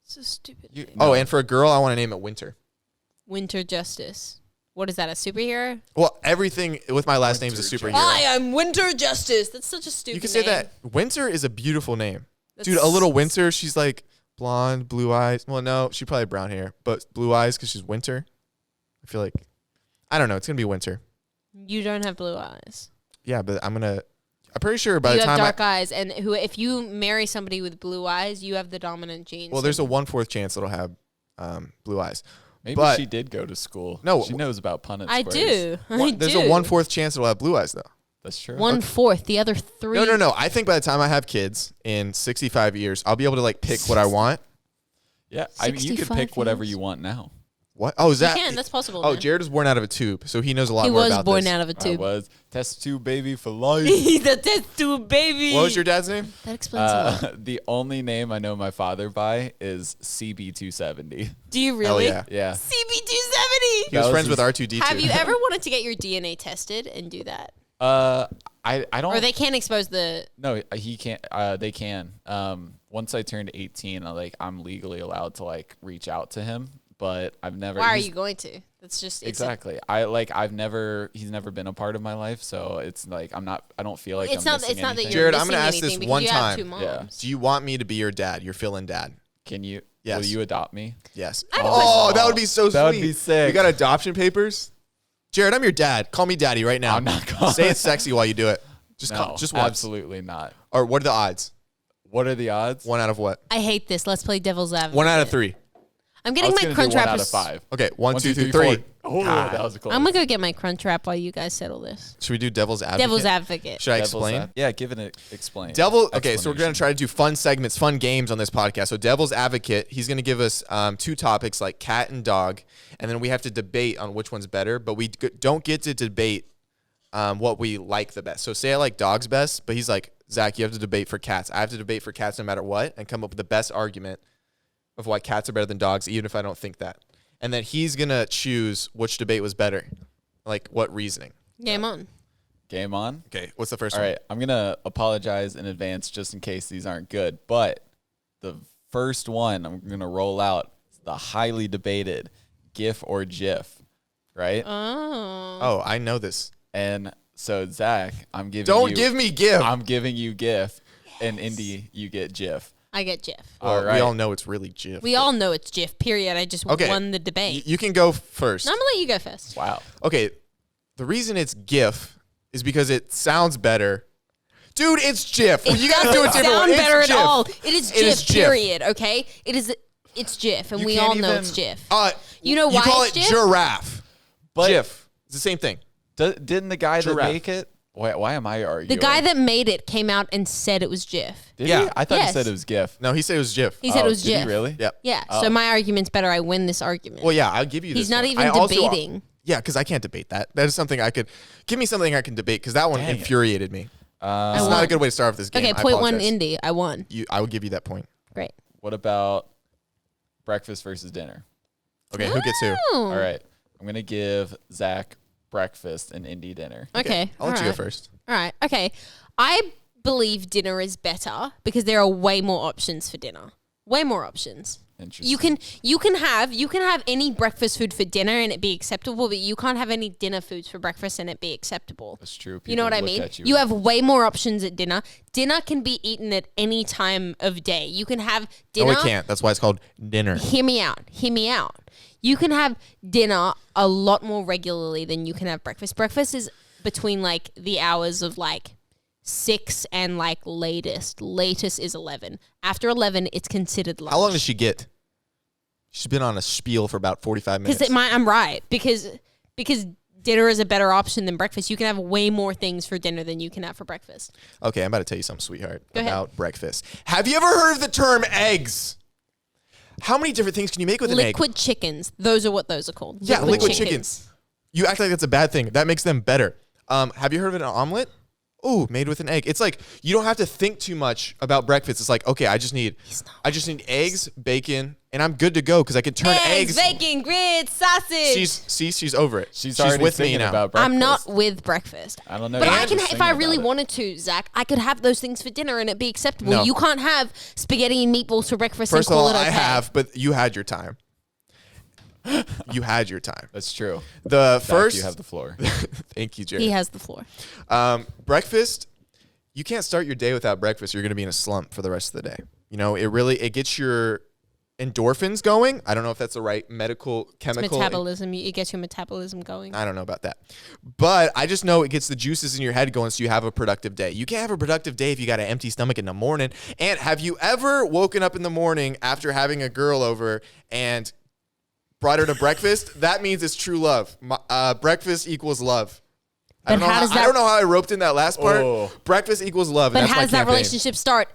It's a stupid You- name. Oh, No. and for a girl, I want to name it Winter. Winter Justice. What is that, a superhero? Well, everything with my last name is a Winter superhero. I am Winter Justice. That's such a stupid You can say name. that. Winter is a beautiful name. That's Dude, a little Winter, she's like blonde, blue eyes. Well, no, she probably had brown hair, but blue eyes because she's Winter. I feel like, I don't know. It's going to be Winter. You don't have blue eyes. Yeah, but I'm pretty sure by You the have time dark eyes, and if you marry somebody with blue eyes, you have the dominant genes. well, there's a 1/4 chance it'll have blue eyes. Maybe But- she did go to school. No. She knows about Punnett I squares. do. There's a 1/4 chance it'll have blue eyes though. That's true. 1/4. The other 3. No. I think by the time I have kids in 65 years, I'll be able to like pick what I want. Yeah. I mean, you can 65 pick whatever years. you want now. What? Oh, is You that? can. That's possible. Oh, now. Jared was born out of a tube, so he knows a lot He more was about born this. out of a I tube. was test tube baby for life. He's a test tube baby. What was your dad's name? That explains a lot. The only name I know my father by is CB270. Do you Hell really? yeah. Yeah. CB270. He was That was friends with his- R2D2. Have you ever wanted to get your DNA tested and do that? I don't. Or they can't expose the. No, he can't. They can. Once I turned 18, I'm legally allowed to like reach out to him, but I've never. Why are he's- you going to? That's just it's Exactly. He's never been a part of my life, so it's like I don't feel like It's I'm not. missing It's not that anything. you're Jared, I'm missing gonna ask this anything because one you have 2 time. moms. Yeah. Do you want me to be your dad? Your fill-in dad? Can you? Yes. Will you adopt me? Yes. I have a Oh, that would be so sweet. That would be sick. You got adoption papers? Jared, I'm your dad. Call me daddy right now. I'm not going. Say it sexy while you do it. Just No, call, just once. absolutely not. Or what are the odds? What are the odds? 1 out of what? I hate this. Let's play devil's advocate. 1 out of 3. I'm I getting was my gonna crunch do 1 wrap. out of 5. Okay, 1, 2, 3, 4. 3. Oh, God. that was close. I'm gonna go get my crunch wrap while you guys settle this. Should we do devil's advocate? Devil's advocate. Should I Devil's explain? Yeah, give it. Explain. Okay, so we're going Explanation. to try to do fun segments, fun games on this podcast. So devil's advocate, he's going to give us 2 topics like cat and dog, and then we have to debate on which one's better, but we don't get to debate what we like the best. So say I like dogs best, but he's like, Zach, you have to debate for cats. I have to debate for cats no matter what and come up with the best argument of why cats are better than dogs, even if I don't think that. And then he's going to choose which debate was better. Like, what reasoning? Game on. Game on. Okay, what's the first All one? right, I'm gonna apologize in advance just in case these aren't good. But the first one I'm gonna roll out is the highly debated GIF or GIF, right? Oh, I know this. And so Zach, I'm giving Don't you, give me GIF. I'm giving you GIF, and Indy, you get GIF. I get GIF. Well, All right. We all know it's really GIF. We all know it's GIF, period. I just Okay. won the debate. You can go first. No, I'm going to let you go first. Wow. Okay, the reason it's GIF is because it sounds better. Dude, it's GIF. It You gotta do it doesn't different. sound It's better at GIF. all. It is It is GIF, GIF. period, okay? It's GIF, and You we can't all know even- it's GIF. You know why You call it's it GIF? giraffe. But- GIF. It's the same thing. Didn't the guy Giraffe. that make it? Why am I arguing? The guy that made it came out and said it was GIF. Did Yeah. he? I thought he Yes. said it was GIF. No, he said it was GIF. He said it was did GIF. He really? Yep. Yeah, Oh. so my argument's better. I win this argument. Well, yeah, I'll give you this. He's not one. even I also- debating. Yeah, because I can't debate that. That is something I could. Give me something I can debate because that one Dang it. infuriated me. It's I not a won. good way to start off this game. Okay, I point one, apologize. Indy. I won. I will give you that point. Great. What about breakfast versus dinner? Okay, who gets who? Oh. All right. I'm going to give Zach breakfast and Indy dinner. Okay. I'll let you go alright. first. All right. Okay. I believe dinner is better because there are way more options for dinner. Way more options. Interesting. You can have any breakfast food for dinner and it be acceptable, but you can't have any dinner foods for breakfast and it be acceptable. That's true. You know what I People look mean? at You have way more options at dinner. Dinner can be eaten at any time of day. You can have dinner. No, it can't. That's why it's called dinner. Hear me out. Hear me out. You can have dinner a lot more regularly than you can have breakfast. Breakfast is between like the hours of like 6 and like latest. Latest is 11. After 11, it's considered lunch. How long does she get? She's been on a spiel for about 45 minutes. Because I'm right. Because dinner is a better option than breakfast. You can have way more things for dinner than you can have for breakfast. Okay, I'm about to tell you something, sweetheart, Go ahead. about breakfast. Have you ever heard of the term eggs? How many different things can you make with an egg? Liquid chickens. Those are what those are called. Yeah, liquid chickens. You act like that's a bad thing. That makes them better. Have you heard of an omelet? Ooh, made with an egg. It's like you don't have to think too much about breakfast. It's like, okay, I just need eggs, bacon, and I'm good to go because I can turn eggs. bacon, grits, sausage. She's over it. She's already with me thinking now. about breakfast. I'm not with breakfast. I don't know. But You're I can, just if I thinking really about it. wanted to, Zach, I could have those things for dinner and it'd be acceptable. No. You can't have spaghetti and meatballs for breakfast First and of call all, it okay. I have, but you had your time. You had your time. That's true. The Zach, first, you have the floor. thank you, Jerry. He has the floor. Breakfast, you can't start your day without breakfast. You're going to be in a slump for the rest of the day. You know, it gets your endorphins going. I don't know if that's the right medical chemical. Metabolism. It gets your metabolism going. I don't know about that. But I just know it gets the juices in your head going so you have a productive day. You can't have a productive day if you got an empty stomach in the morning. And have you ever woken up in the morning after having a girl over and brought her to breakfast? That means it's true love. Breakfast equals love. I But don't know how does I that- don't know how I roped in that last part. Oh. Breakfast equals love. But and that's how my does that campaign. relationship start?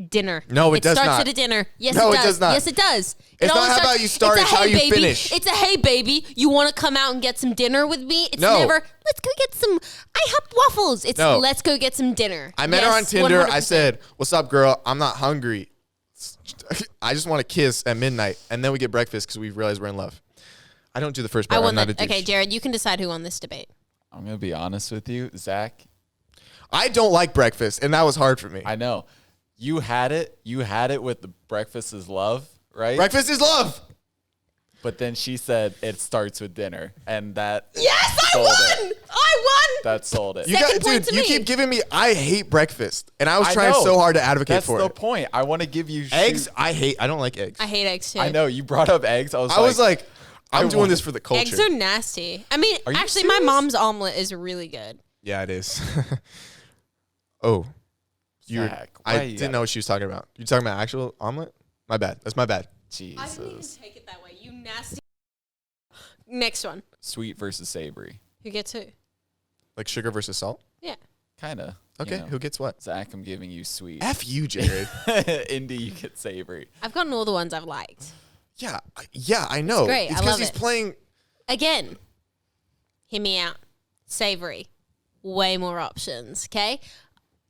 Dinner. No, it does starts not. at a dinner. Yes, No, it it does. does not. Yes, it does. It's not always how starts- about you start, a it's how hey, you baby. finish. It's a hey baby. You want to come out and get some dinner with me? It's No. never let's go get some IHOP waffles. It's No. let's go get some dinner. I met her on Yes, Tinder. 100%. I said, "What's up, girl? I'm not hungry. I just want to kiss at midnight." And then we get breakfast because we realize we're in love. I don't do the first I part. won I'm not that. a douche. Okay, Jared, you can decide who won this debate. I'm going to be honest with you, Zach. I don't like breakfast, and that was hard for me. I know. You had it. You had it with the breakfast is love, right? Breakfast is love. But then she said it starts with dinner, and that Yes, I sold won. it. I won. That sold it. You Second got, point dude. to You me. keep giving me. I hate breakfast, and I was I trying know. so hard to advocate That's for the it. point. I want to give you Eggs, I hate. I don't like eggs. I hate eggs too. I know you brought up eggs. I was like, I'm doing want- this for the culture. Eggs are nasty. I mean, Are you actually, my serious? mom's omelet is really good. Yeah, it is. Oh, Zach, I why you didn't gotta- know what she was talking about. You talking about actual omelet? My bad. That's my bad. Jesus. take it that way. You nasty. Next one. Sweet versus savory. Who gets who? Like sugar versus salt. Yeah. Kind of. Okay, who gets what? Zach, I'm giving you sweet. F you, Jared. Indy, you get savory. I've gotten all the ones I've liked. Yeah, I know. great. It's I because love he's it. playing. Again, hear me out. Savory. Way more options, okay?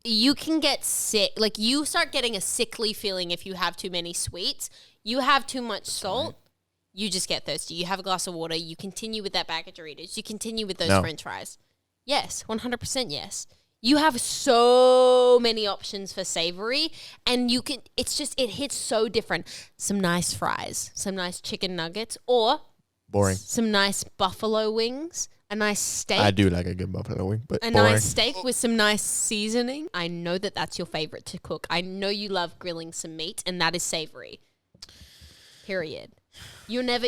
You can get sick. Like, you start getting a sickly feeling if you have too many sweets. You have too much salt. You just get thirsty. You have a glass of water. You continue with that bag of Doritos. You continue with those No. French fries. Yes, 100% yes. You have so many options for savory, and you can. It's just it hits so different. Some nice fries, some nice chicken nuggets, or Boring. some nice buffalo wings, a nice steak. I do like a good buffalo wing, but A boring. nice steak with some nice seasoning. I know that that's your favorite to cook. I know you love grilling some meat, and that is savory. Period. You never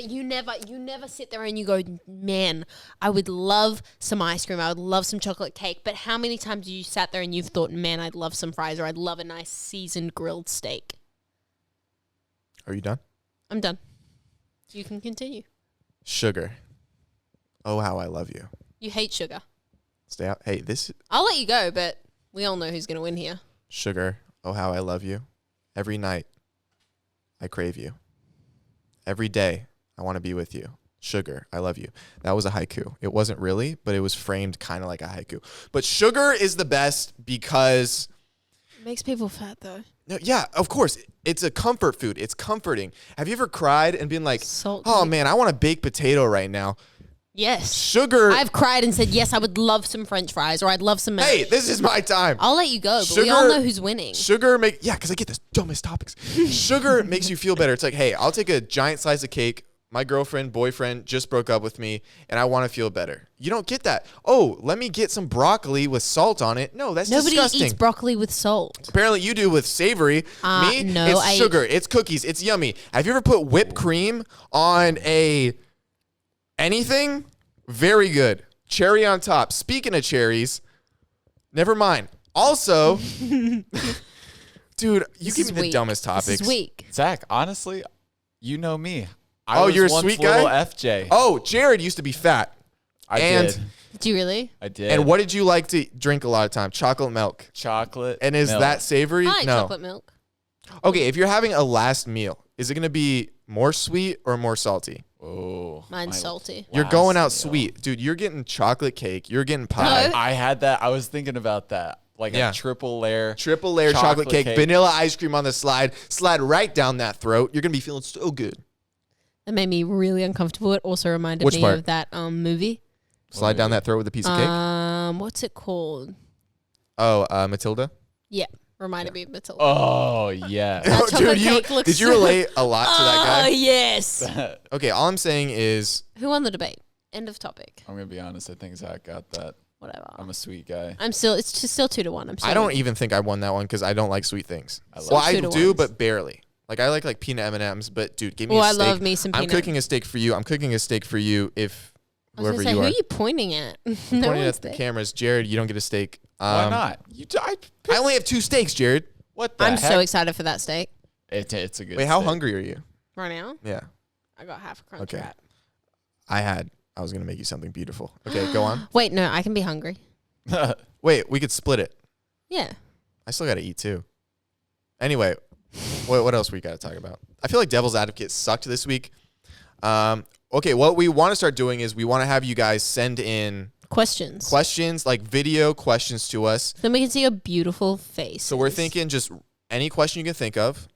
sit there and you go, man, I would love some ice cream. I would love some chocolate cake. But how many times have you sat there and you've thought, man, I'd love some fries or I'd love a nice seasoned grilled steak? Are you done? I'm done. You can continue. Sugar. Oh, how I love you. You hate sugar. Stay out. Hey, this I'll let you go, but we all know who's going to win here. sugar. Oh, how I love you. Every night, I crave you. Every day, I want to be with you. Sugar, I love you. That was a haiku. It wasn't really, but it was framed kind of like a haiku. But sugar is the best because, It makes people fat, though. no, yeah, of course. It's a comfort food. It's comforting. Have you ever cried and been like, Salt. oh, man, I want a baked potato right now? Yes. Sugar. I've cried and said, yes, I would love some French fries or I'd love some. Hey, this is my time. I'll let you go, but we all Sugar- know who's winning. Sugar because I get the dumbest topics. Sugar makes you feel better. It's like, hey, I'll take a giant slice of cake. My girlfriend, boyfriend just broke up with me, and I want to feel better. You don't get that. Oh, let me get some broccoli with salt on it. No, that's Nobody disgusting. eats broccoli with salt. Apparently you do with savory. Me, No, it's sugar. It's cookies. It's yummy. Have you ever put whipped cream on anything? Very good. Cherry on top. Speaking of cherries, never mind. Also, dude, you This give is me the weak. dumbest topics. This is weak. Zach, honestly, you know me. Oh, was you're a once sweet little guy? FJ. Oh, Jared used to be fat. I and- did. Do you really? I did. And what did you like to drink a lot of time? Chocolate milk. Chocolate. And is milk. that savory? I like No. chocolate milk. Okay, if you're having a last meal, is it going to be more sweet or more salty? Oh, Mine's my salty. You're last going out meal. sweet. Dude, you're getting chocolate cake. You're getting pie. No. I had that. I was thinking about that. Like Yeah. a triple layer. Triple layer chocolate cake, vanilla ice cream on the slide right down that throat. You're going to be feeling so good. That made me really uncomfortable. It also reminded Which me part? of that movie. Slide down that throat with a piece of cake. What's it called? Matilda? Yeah, reminded me of Matilda. Oh, yeah. That chocolate Dude, cake looks did you so- relate a lot to that Oh guy? yes. Okay, all I'm saying is Who won the debate? End of topic. I'm going to be honest. I think Zach got that. Whatever. I'm a sweet guy. It's just still 2-1. I'm sorry. I don't even think I won that one because I don't like sweet things. love Well, I Two to do, ones. but barely. Like I like peanut M&Ms, but dude, give me Oh, a I steak. love me some I'm peanut. cooking a steak for you. I'm cooking a steak for you if I was whoever gonna say, you who are. are you pointing at? no Pointing one's at the there. cameras. Jared, you don't get a steak. Why not? I only have 2 steaks, Jared. What the I'm heck? so excited for that steak It's a good Wait, how steak. hungry are you? right now. Yeah. I got half a crunch Okay. wrap. I was going to make you something beautiful. Okay, go on. Wait, no, I can be hungry. Wait, we could split it. Yeah. I still got to eat too. Anyway, what else we got to talk about? I feel like Devil's Advocate sucked this week. Okay, what we want to start doing is we want to have you guys send in Questions. like video questions to us. Then we can see your beautiful face. So we're thinking just any question you can think of,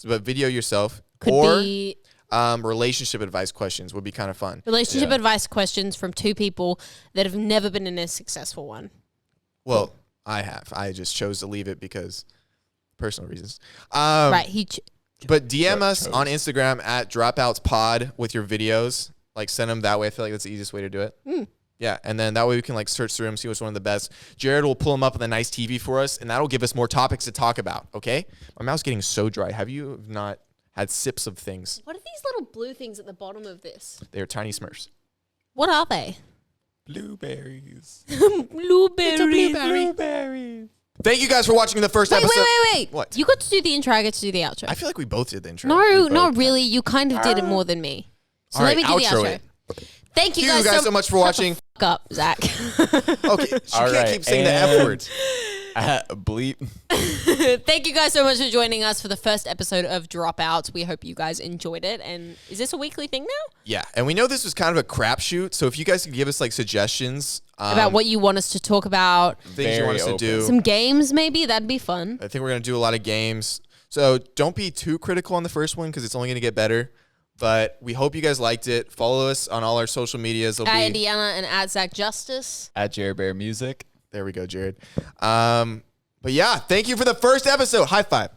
but video yourself. Could or be relationship advice questions would be kind of fun. relationship Yeah. advice questions from 2 people that have never been in a successful one. Well, I have. I just chose to leave it because personal reasons. Right. But DM us on Instagram at dropoutspod with your videos. Like send them that way. I feel like that's the easiest way to do it. Yeah, and then that way we can like search through them, see what's one of the best. Jared will pull them up on the nice TV for us, and that'll give us more topics to talk about. Okay? My mouth's getting so dry. Have you not had sips of things? What are these little blue things at the bottom of this? They're tiny Smurfs. What are they? Blueberries. Blueberries. Blueberries. Thank you guys for watching the first episode. Wait. What? You got to do the intro. I get to do the outro. I feel like we both did the intro. No, We not both. really. You kind of did it more than me. So All let right, me do the outro outro. it. Thank you Thank you guys so much for watching. Fuck up, Zach. Okay, you All can't right, keep saying the F and- word. Bleep. Thank you guys so much for joining us for the first episode of Dropouts. We hope you guys enjoyed it. And is this a weekly thing now? Yeah, and we know this was kind of a crapshoot, so if you guys could give us like suggestions About what you want us to talk about? things you want us Very to do. Some games, maybe? That'd be fun. I think we're going to do a lot of games. So don't be too critical on the first one because it's only going to get better. But we hope you guys liked it. Follow us on all our social medias. At Indiana and at Zach Justice. At Jared Bear Music. There we go, Jared. But yeah, thank you for the first episode. High five.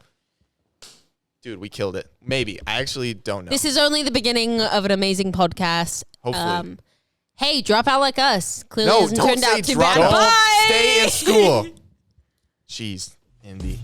Dude, we killed it. Maybe. I actually don't know. This is only the beginning of an amazing podcast. Hopefully. Hey, drop out like us. Clearly hasn't turned out too bad. Don't Bye. stay in school. Jeez, Indy.